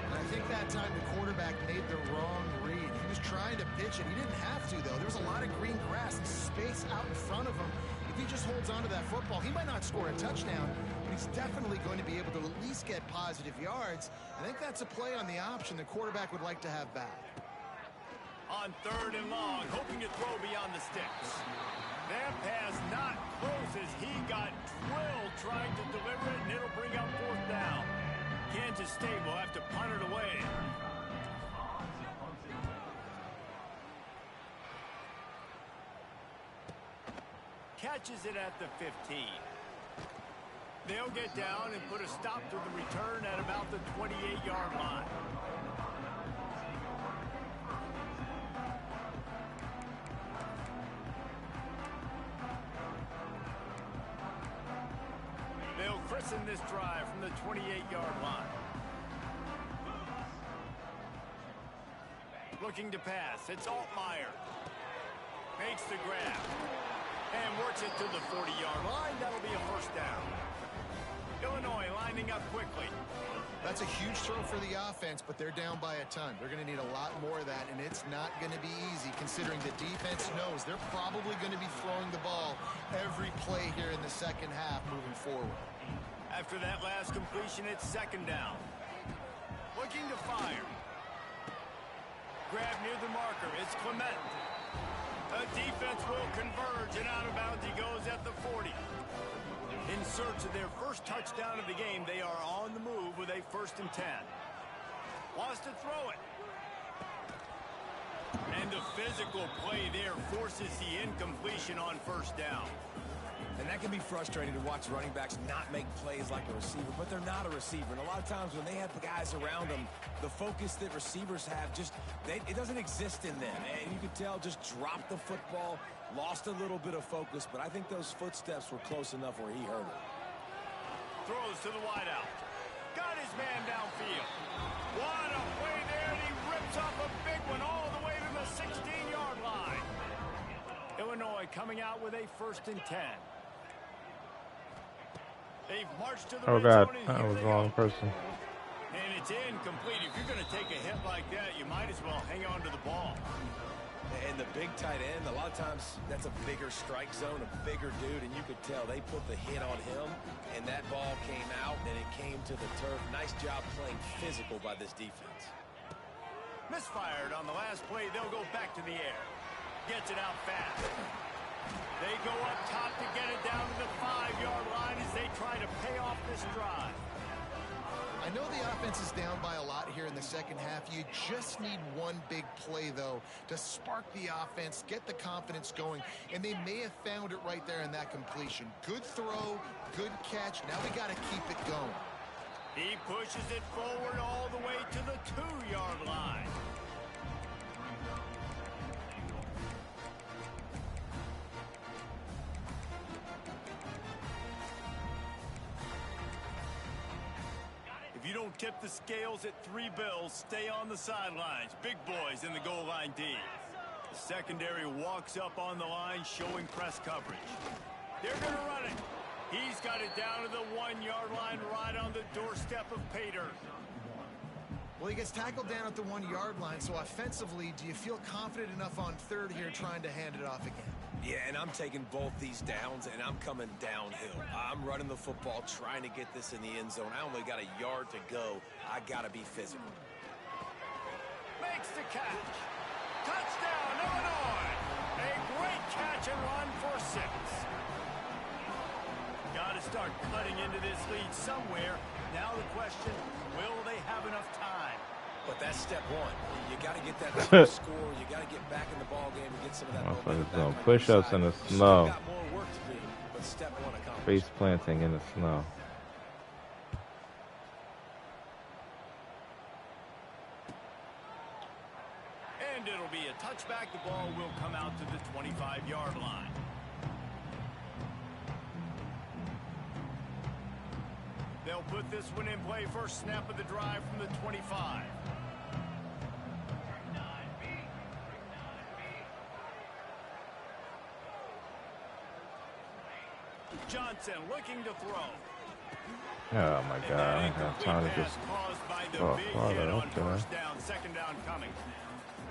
And I think that time the quarterback made the wrong read. He was trying to pitch it. He didn't have to, though. There was a lot of green grass and space out in front of him. If he just holds on to that football, he might not score a touchdown, but he's definitely going to be able to at least get positive yards. I think that's a play on the option the quarterback would like to have back. On 3rd and long, hoping to throw beyond the sticks. That pass not close as he got drilled trying to deliver it, and it'll bring up 4th down. Kansas State will have to punt it away. Catches it at the 15. They'll get down and put a stop to the return at about the 28-yard line. They'll christen this drive from the 28-yard line. Looking to pass. It's Altmaier. Makes the grab. And works it to the 40-yard line. That'll be a first down. Illinois lining up quickly. That's a huge throw for the offense, but they're down by a ton. They're going to need a lot more of that, and it's not going to be easy considering the defense knows they're probably going to be throwing the ball every play here in the second half moving forward. After that last completion, it's second down. Looking to fire. Grab near the marker. It's Clement. The defense will converge, and out of bounds he goes at the 40. In search of their first touchdown of the game, they are on the move with a 1st and 10. Wants to throw it. And the physical play there forces the incompletion on 1st down. And that can be frustrating to watch running backs not make plays like a receiver, but they're not a receiver. And a lot of times when they have the guys around them, the focus that receivers have it doesn't exist in them. And you could tell just dropped the football, lost a little bit of focus, but I think those footsteps were close enough where he heard it. Throws to the wideout. Got his man downfield. What a play there, and he rips off a big one all the way to the 16-yard line. Illinois coming out with a 1st and 10. They've marched to the Oh red God, zone, and that here was they the wrong go. person. And it's incomplete. If you're going to take a hit like that, you might as well hang on to the ball. And the big tight end, a lot of times that's a bigger strike zone, a bigger dude, and you could tell they put the hit on him, and that ball came out, and it came to the turf. Nice job playing physical by this defense. Misfired on the last play. They'll go back to the air. Gets it out fast. They go up top to get it down to the 5-yard line as they try to pay off this drive. I know the offense is down by a lot here in the second half. You just need one big play, though, to spark the offense, get the confidence going, and they may have found it right there in that completion. Good throw, good catch. Now we got to keep it going. He pushes it forward all the way to the 2-yard line. If you don't tip the scales at 3 bills, stay on the sidelines. Big boys in the goal line D. The secondary walks up on the line, showing press coverage. They're going to run it. He's got it down to the 1-yard line, right on the doorstep of Pater. Well, he gets tackled down at the 1-yard line, so offensively, do you feel confident enough on 3rd here trying to hand it off again? Yeah, and I'm taking both these downs, and I'm coming downhill. I'm running the football, trying to get this in the end zone. I only got a yard to go. I got to be physical. Makes the catch. Touchdown, Illinois. A great catch and run for 6. Got to start cutting into this lead somewhere. Now the question, will they have enough time? But that's step one. You got to get that first score. You got to get back in the ball game and get some of that momentum back on Push your ups side. in the You still snow. got more work to do, but step one accomplished. Face planting in the snow. And it'll be a touchback. The ball will come out to the 25-yard line. They'll put this one in play. First snap of the drive from the 25. Johnson looking to throw. Oh my God, I don't have time to just. Oh, Florida, On okay. 1st down, 2nd down coming.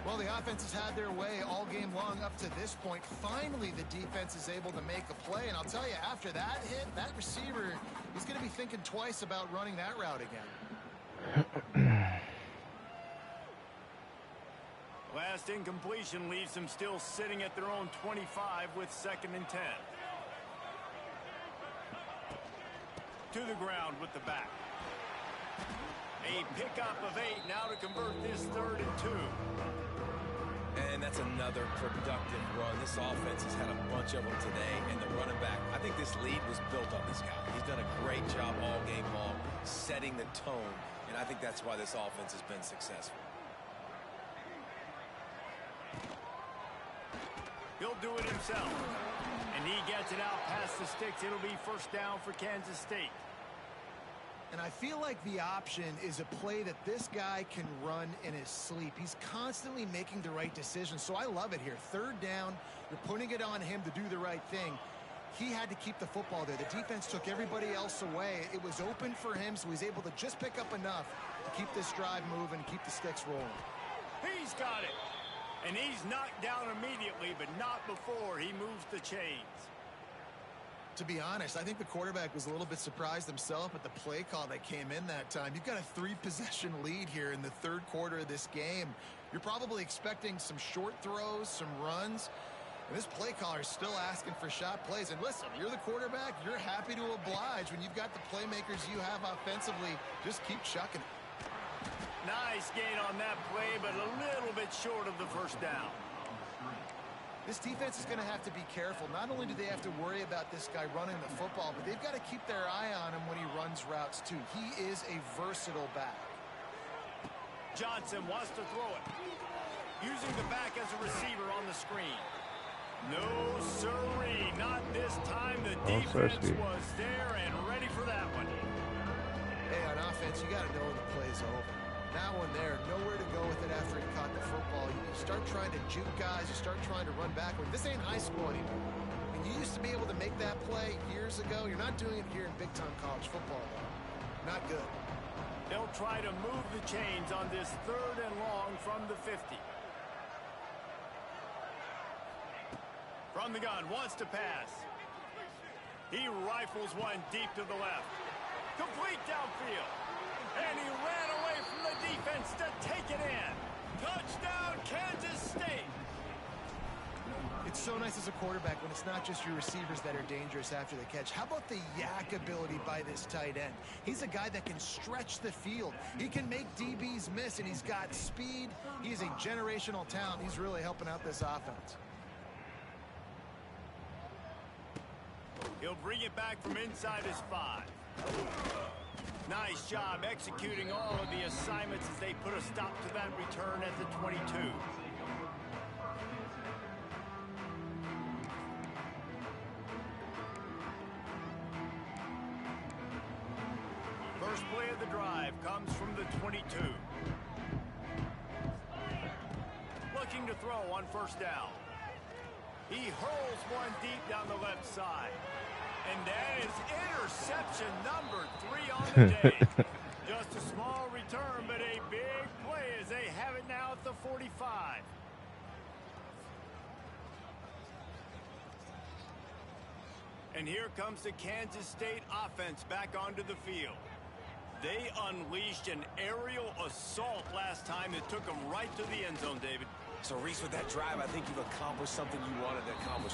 Well, the offense has had their way all game long up to this point. Finally, the defense is able to make a play, and I'll tell you, after that hit, that receiver is going to be thinking twice about running that route again. Last incompletion leaves them still sitting at their own 25 with 2nd and 10. To the ground with the back. A pickup of 8 now to convert this 3rd and 2. And that's another productive run. This offense has had a bunch of them today, and the running back, I think this lead was built on this guy. He's done a great job all game long, setting the tone, and I think that's why this offense has been successful. He'll do it himself. And he gets it out past the sticks. It'll be 1st down for Kansas State. And I feel like the option is a play that this guy can run in his sleep. He's constantly making the right decisions, so I love it here. Third down, you're putting it on him to do the right thing. He had to keep the football there. The defense took everybody else away. It was open for him, so he's able to just pick up enough to keep this drive moving, keep the sticks rolling. He's got it. And he's knocked down immediately, but not before he moves the chains. To be honest, I think the quarterback was a little bit surprised himself at the play call that came in that time. You've got a 3-possession lead here in the third quarter of this game. You're probably expecting some short throws, some runs. And this play caller is still asking for shot plays. And listen, you're the quarterback. You're happy to oblige when you've got the playmakers you have offensively. Just keep chucking it. Nice gain on that play, but a little bit short of the first down. This defense is going to have to be careful. Not only do they have to worry about this guy running the football, but they've got to keep their eye on him when he runs routes too. He is a versatile back. Johnson wants to throw it. Using the back as a receiver on the screen. No sirree, not this time. The defense was there and ready for that one. Hey, on offense, you got to know when the play's over. That one there, nowhere to go with it after he caught the football. You start trying to juke guys, you start trying to run backward. This ain't high school anymore. I mean, you used to be able to make that play years ago. You're not doing it here in big-time college football, though. Not good. They'll try to move the chains on this 3rd and long from the 50. From the gun, wants to pass. He rifles one deep to the left. Complete downfield. And he ran away from the defense to take it in. Touchdown, Kansas State. It's so nice as a quarterback when it's not just your receivers that are dangerous after the catch. How about the yak ability by this tight end? He's a guy that can stretch the field. He can make DBs miss, and he's got speed. He's a generational talent. He's really helping out this offense. He'll bring it back from inside his 5. Nice job executing all of the assignments as they put a stop to that return at the 22. First play of the drive comes from the 22. Looking to throw on first down. He hurls one deep down the left side. And that is interception number 3 on the day. Just a small return, but a big play as they have it now at the 45. And here comes the Kansas State offense back onto the field. They unleashed an aerial assault last time that took them right to the end zone, David. So, Reese, with that drive, I think you've accomplished something you wanted to accomplish.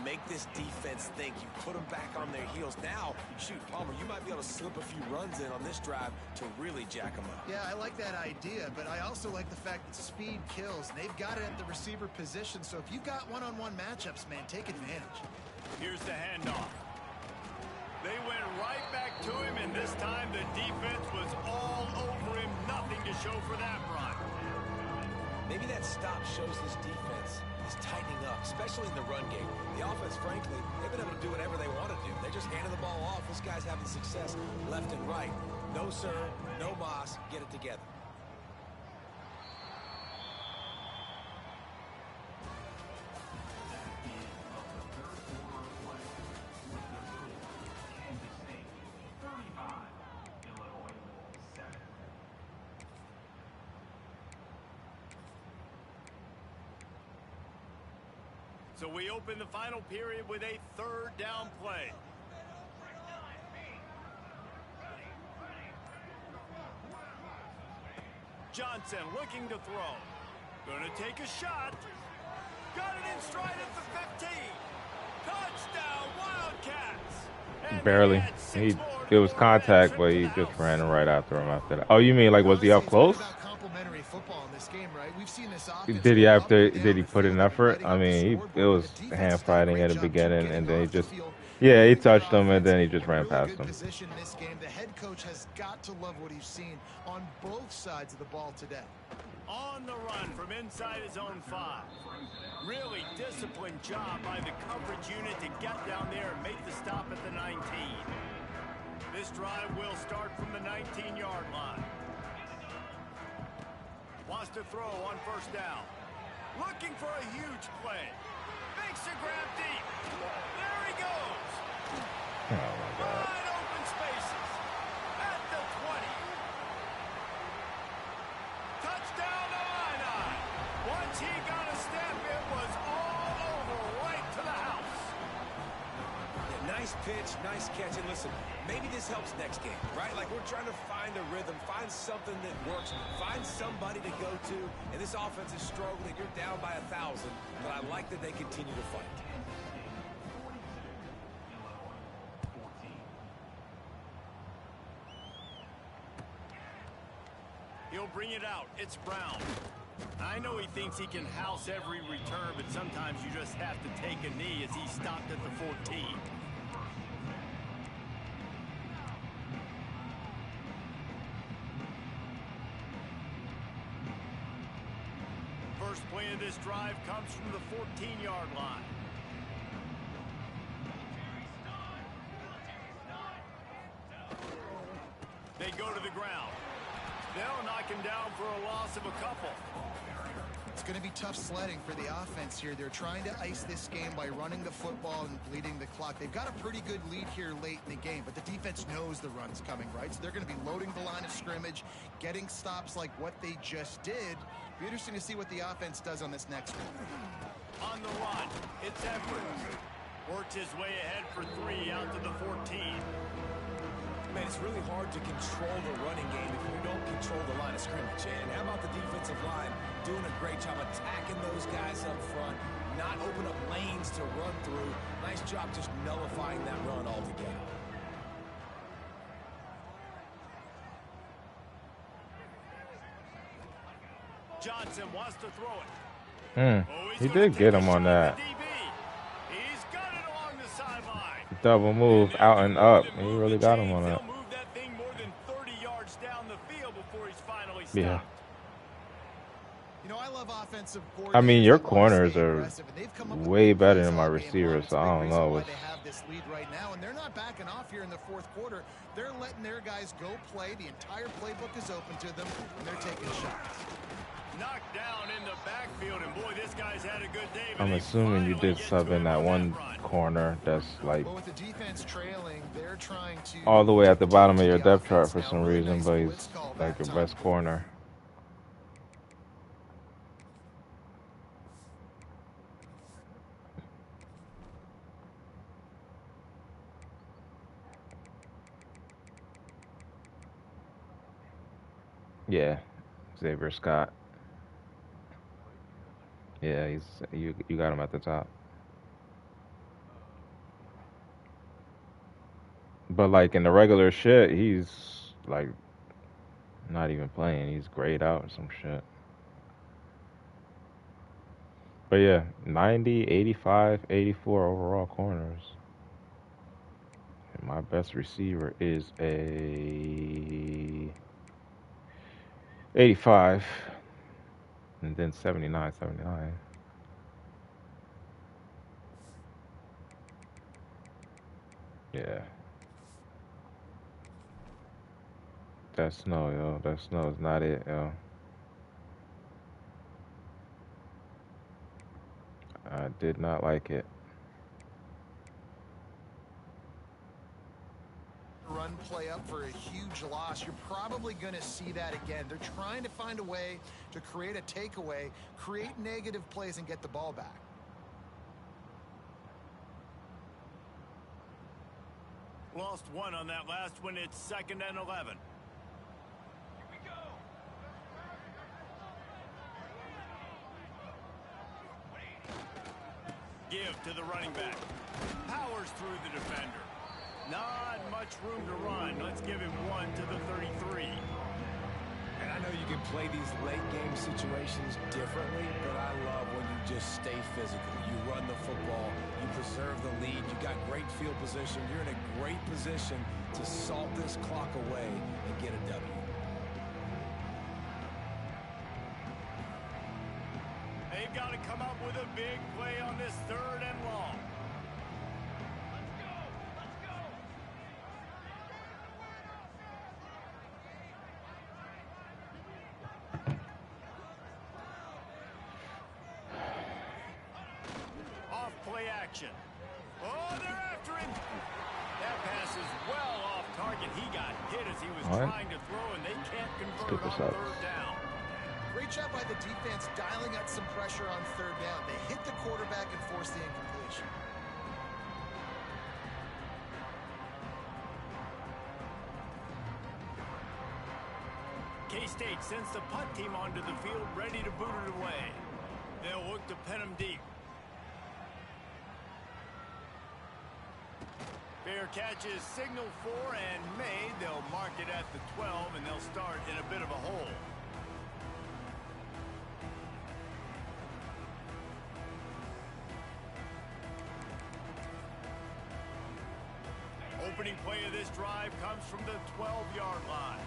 Make this defense think. You put them back on their heels. Now, shoot, Palmer, you might be able to slip a few runs in on this drive to really jack them up. Yeah, I like that idea, but I also like the fact that speed kills. And they've got it at the receiver position, so if you've got one-on-one matchups, man, take advantage. Here's the handoff. They went right back to him, and this time the defense was all over him. Nothing to show for that run. Maybe that stop shows this defense is tightening up, especially in the run game. The offense, frankly, they've been able to do whatever they want to do. They just handed the ball off. This guy's having success left and right. No, sir, no moss. Get it together. So we open the final period with a 3rd down play. Johnson looking to throw. Gonna take a shot. Got it in stride at the 15. Touchdown, Wildcats. And Barely. It was contact, but he just ran right after him after that. Oh, you mean like was he up close? Did he put in effort? I mean, it was hand fighting at the beginning, and then he touched him, and then he just ran past him. The head coach has got to love what he's seen on both sides of the ball today. On the run from inside his own 5. Really disciplined job by the coverage unit to get down there and make the stop at the 19. This drive will start from the 19-yard line. Wants to throw on first down. Looking for a huge play. Makes a grab deep. There he goes. Oh my God. Wide open spaces. At the 20. Touchdown Illini. Once he got a step, it was all over right to the house. Yeah, nice pitch, nice catch. And listen, maybe this helps next game, right? Like we're trying to find a rhythm, find something that works, find somebody to go to. And this offense is struggling. You're down by 1,000, but I like that they continue to fight. He'll bring it out. It's Brown. I know he thinks he can house every return, but sometimes you just have to take a knee as he stopped at the 14. First play of this drive comes from the 14-yard line. They go to the ground. They'll knock him down for a loss of a couple. It's going to be tough sledding for the offense here. They're trying to ice this game by running the football and bleeding the clock. They've got a pretty good lead here late in the game, but the defense knows the run's coming, right? So they're going to be loading the line of scrimmage, getting stops like what they just did. Be interesting to see what the offense does on this next one. On the run, it's Edwards. Works his way ahead for 3 out to the 14. Man, it's really hard to control the running game if you don't control the line of scrimmage. And how about the defensive line doing a great job attacking those guys up front, not open up lanes to run through. Nice job just nullifying that run altogether. Johnson wants to throw it. He did get him on that He's got it along the sideline. double move out and up. He really got him on that. He'll move that thing more than 30 yards down the field before he's finally stopped. Yeah. You know, I love offensive I mean, your coordinators that wanna corners stay are aggressive, and they've come up with way good better plays than my all game long. receivers, It's so a I big don't reason know why what's. they have this lead right now, and they're not backing off here in the fourth quarter. They're letting their guys go play. The entire playbook is open to them, and they're taking shots. Knocked down in the backfield, and boy, this guy's had a good day. I'm assuming you did sub in that one corner that's like But with the defense trailing, they're trying to all the way at the bottom of your the depth chart offense for now. some Really reason, nice but blitz he's call like back your top. best corner. Yeah, Xavier Scott. Yeah, you got him at the top. But like in the regular shit, he's like not even playing. He's grayed out or some shit. But yeah, 90, 85, 84 overall corners. And my best receiver is a 85 and then 79, 79. Yeah. That snow, yo. That snow is not it, yo. I did not like it. Run play up for a huge loss. You're probably going to see that again. They're trying to find a way to create a takeaway, create negative plays, and get the ball back. Lost one on that last one. It's 2nd and 11. Give to the running back. Powers through the defender. Not much room to run. Let's give him one to the 33. And I know you can play these late game situations differently, but I love when you just stay physical. You run the football, you preserve the lead, you got great field position, you're in a great position to salt this clock away and get a W. They've got to come up with a big play on this 3rd and long. play action. Oh, they're after him. That pass is well off target. He got hit as he was trying to throw, and they can't convert on third down. Great job by the defense dialing up some pressure on third down. They hit the quarterback and forced the incompletion. K-State sends the punt team onto the field, ready to boot it away. They'll look to pin them deep. Fair catch is signaled for and made. They'll mark it at the 12, and they'll start in a bit of a hole. Opening play of this drive comes from the 12-yard line.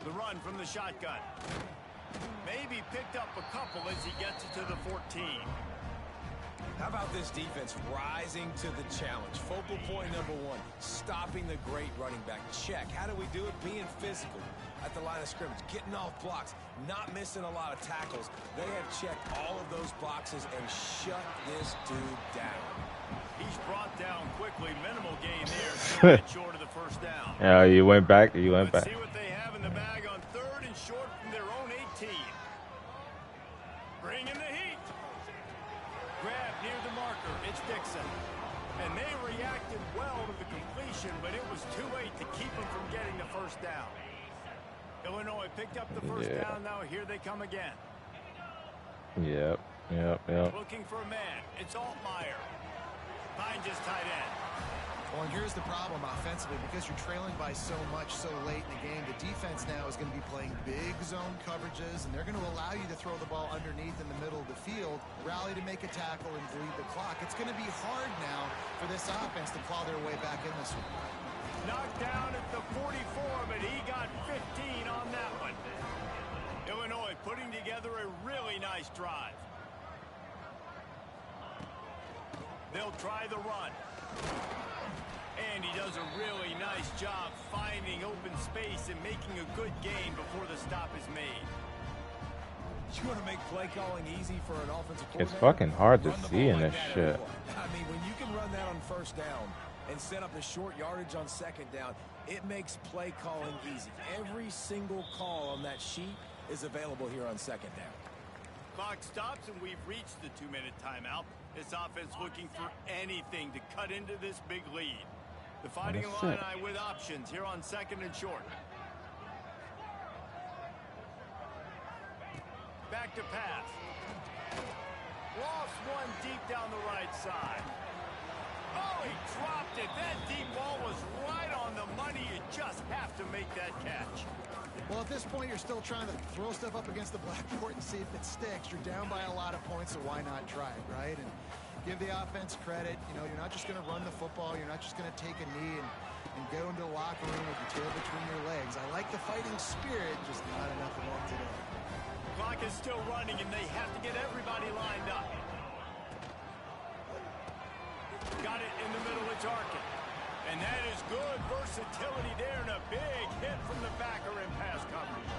The run from the shotgun. Maybe picked up a couple as he gets it to the 14. How about this defense rising to the challenge? Focal point number one, stopping the great running back. Check. How do we do it? Being physical at the line of scrimmage, getting off blocks, not missing a lot of tackles. They have checked all of those boxes and shut this dude down. He's brought down quickly. Minimal gain there. Short of the first down. Yeah, you went back. You went Let's back. see what they have in the bag on third and short from their own 18. Bringing the heat. Grab near the marker. It's Dixon. And they reacted well to the completion, but it was too late to keep them from getting the first down. Illinois picked up the first down. Now here they come again. Yep. Looking for a man. It's Altmaier. Finds his tight end. Well, and here's the problem offensively. Because you're trailing by so much so late in the game, the defense now is going to be playing big zone coverages, and they're going to allow you to throw the ball underneath in the middle of the field, rally to make a tackle, and bleed the clock. It's going to be hard now for this offense to claw their way back in this one. Knocked down at the 44, but he got 15 on that one. Illinois putting together a really nice drive. They'll try the run. And he does a really nice job finding open space and making a good gain before the stop is made. You want to make play calling easy for an offensive coordinator? It's fucking hard to see in this shit. I mean, when you can run that on first down and set up a short yardage on second down, it makes play calling easy. Every single call on that sheet is available here on second down. Clock stops and we've reached the 2-minute timeout. This offense looking for anything to cut into this big lead. The Fighting Illini with options here on second and short. Back to pass. Lost one deep down the right side. Oh, he dropped it. That deep ball was right on the money. You just have to make that catch. Well, at this point, you're still trying to throw stuff up against the blackboard and see if it sticks. You're down by a lot of points, so why not try it, right? And give the offense credit. You know, you're not just going to run the football. You're not just going to take a knee and go into the locker room with your tail between your legs. I like the fighting spirit, just not enough of that today. Clock is still running, and they have to get everybody lined up. Got it in the middle of Jarkin. And that is good versatility there and a big hit from the backer in pass coverage.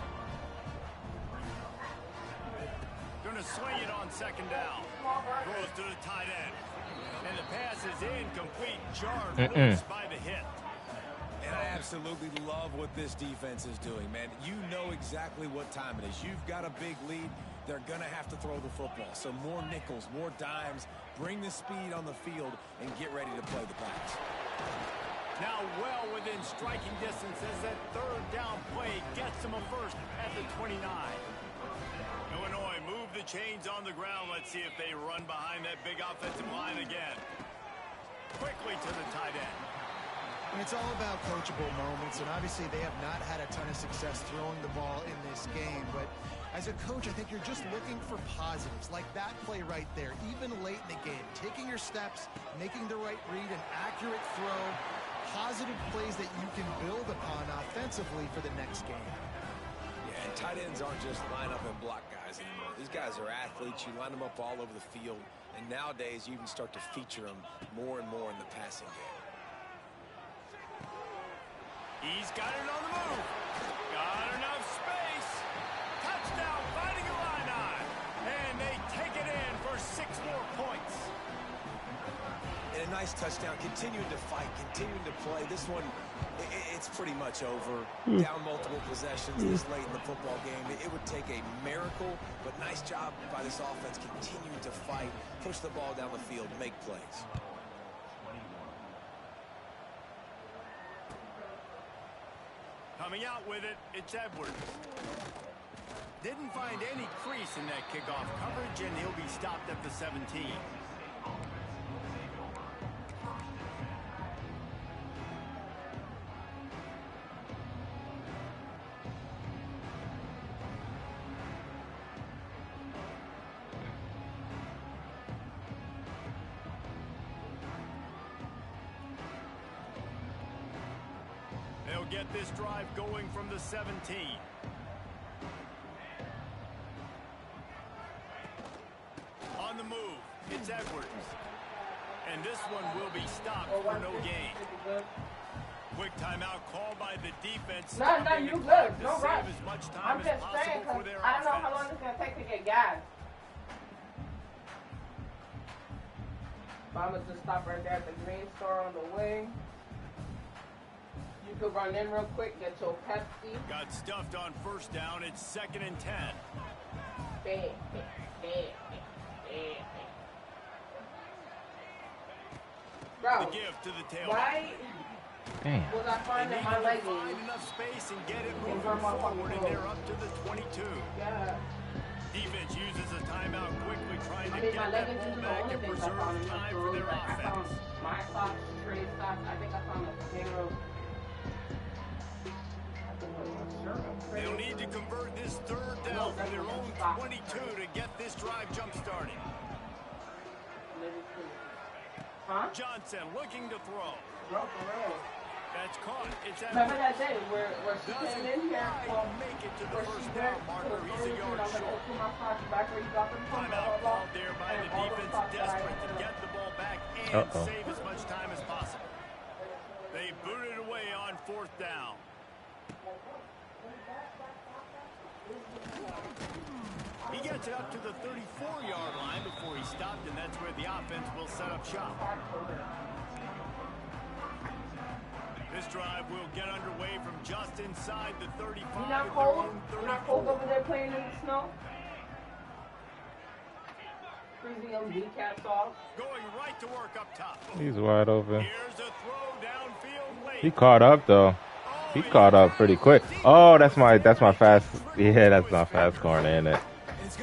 Going to swing it on second down. Throws to the tight end. And the pass is incomplete. Jarred loose by the hit. And I absolutely love what this defense is doing, man. You know exactly what time it is. You've got a big lead. They're going to have to throw the football. So more nickels, more dimes. Bring the speed on the field and get ready to play the pass. Now well within striking distance as that third down play gets them a first at the 29. Illinois move the chains on the ground. Let's see if they run behind that big offensive line again. Quickly to the tight end. And it's all about coachable moments, and obviously they have not had a ton of success throwing the ball in this game, but as a coach, I think you're just looking for positives, like that play right there, even late in the game, taking your steps, making the right read, an accurate throw, positive plays that you can build upon offensively for the next game. Yeah, and tight ends aren't just line up and block guys anymore. These guys are athletes. You line them up all over the field, and nowadays you even start to feature them more and more in the passing game. He's got it on the move. Got enough space. Touchdown, Fighting Illini. And they take it in for 6 more points. And a nice touchdown, continuing to fight, continuing to play. This one, it's pretty much over. Down multiple possessions this late in the football game. It would take a miracle, but nice job by this offense continuing to fight, push the ball down the field, make plays. Coming out with it, it's Edwards. Didn't find any crease in that kickoff coverage, and he'll be stopped at the 17. They'll get this drive going from the 17. On the move, it's Edwards. And this one will be stopped for no gain. Quick timeout called by the defense. No, you good. No save rush. as much time I'm as just possible saying, for because their I don't know how offense. long it's going to take to get gas. But I'm going to just stop right there at the green store on the way. You could run in real quick, get your Pepsi. Got stuffed on first down. It's 2nd and 10. Bam, bam, bam, bam. Bro, The give to the tailback. why Damn. was I They finding need my to leggings? find enough space and get it Give moving her my fucking forward, and clothes. they're up to the 22. Yeah. Defense uses a timeout quickly, trying to I mean, get my that leggings ball is the back only and things I preserve found in my time for clothes. their Like, I found offense. my socks, trade socks. I think I found a pair of... They'll need to convert this 3rd down from their own 22 to get this drive jump-started. Huh? Johnson looking to throw. Bro, for real. That's caught. It's Remember Edwards. that day where she Doesn't came in here, quite make it to the where she first went down to marker. the He's a yard I was like, short. oh, put my socks back where you got them from, blah, Timeout blah, blah. called there by And the all the defense, socks that I desperate to had get the ball back and save as much time as possible. They boot it away on 4th down. He gets it up to the 34-yard line before he stopped, and that's where the offense will set up shop. This drive will get underway from just inside the 35. You not at their cold? own You not cold 34. over there playing in the snow? Freezing them kneecaps off. Going right to work up top. He's wide open. Here's a throw downfield late. He caught up though. He caught up pretty quick. Oh, that's my fast. Yeah, that's my fast corner, ain't it?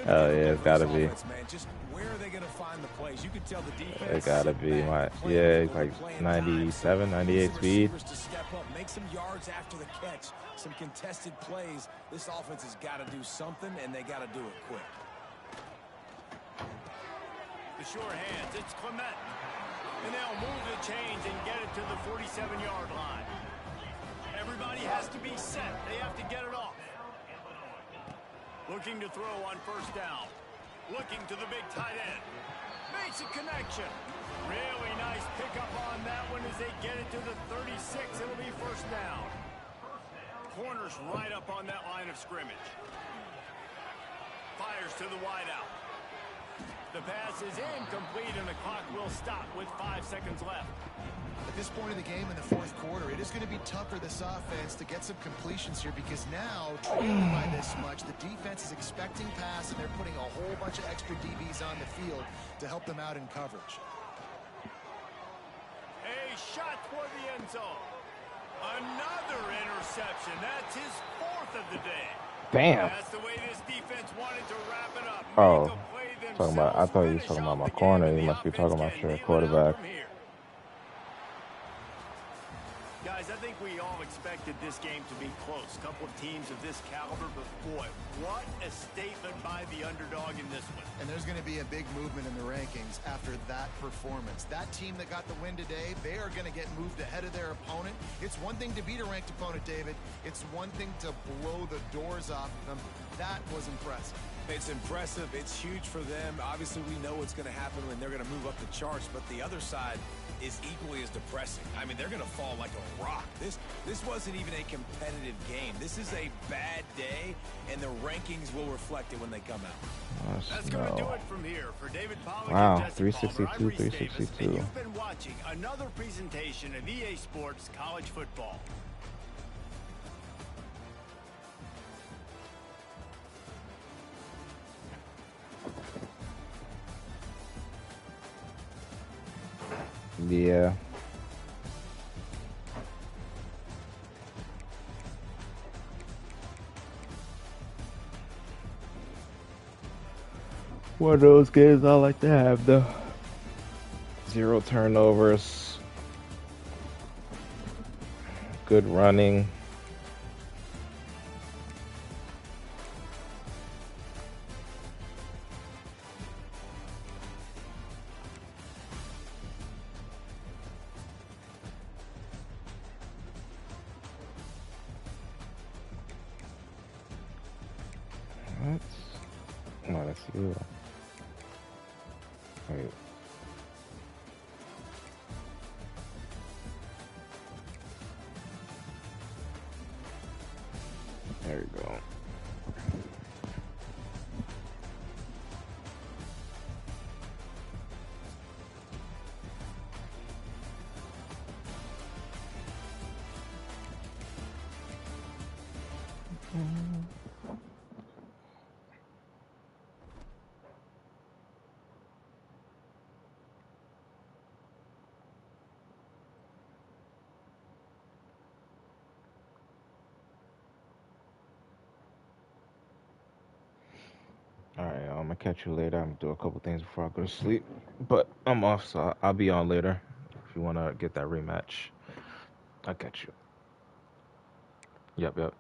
Oh yeah, it's gotta be. Just where are they going to find the plays? You can tell the defense. It gotta be my it's like 97, 98 speed. To step up, make some yards after the catch, some contested plays. This offense has got to do something, and they got to do it quick. The short hands, it's Clement. And they'll move the chains and get it to the 47-yard line. Everybody has to be set. They have to get it off. Looking to throw on first down. Looking to the big tight end. Makes a connection. Really nice pickup on that one as they get it to the 36. It'll be first down. Corners right up on that line of scrimmage. Fires to the wideout. The pass is incomplete, and the clock will stop with 5 seconds left. At this point in the game in the 4th quarter, it is going to be tough for this offense to get some completions here because now, trailing by this much, the defense is expecting pass, and they're putting a whole bunch of extra DBs on the field to help them out in coverage. A shot for the end zone. Another interception. That's his 4th of the day. Damn. That's the way this defense wanted to wrap it up. Oh, Make a play talking about. I themselves, thought you was finish talking about off my the game, corner. and You the must be offense talking about can your nail it out quarterback. from here. Guys, I think we all expected this game to be close. Couple of teams of this caliber, but boy, what a statement by the underdog in this one. And there's going to be a big movement in the rankings after that performance. That team that got the win today, they are going to get moved ahead of their opponent. It's one thing to beat a ranked opponent, David. It's one thing to blow the doors off of them. That was impressive. It's impressive. It's huge for them. Obviously, we know what's going to happen when they're going to move up the charts, but the other side is equally as depressing. I mean, they're going to fall like a rock. This wasn't even a competitive game. This is a bad day, and the rankings will reflect it when they come out. That's going to do it from here for David Pollack Wow, and Jesse 362, Palmer. I'm Reese Davis, 362. and you've been watching another presentation of EA Sports College Football. Yeah. One of those games I like to have, though. 0 turnovers. Good running. What? Oh, that's you. Wait. There you go. Alright, I'm gonna catch you later. I'm gonna do a couple things before I go to sleep. But I'm off, so I'll be on later. If you wanna get that rematch, I'll catch you. Yep.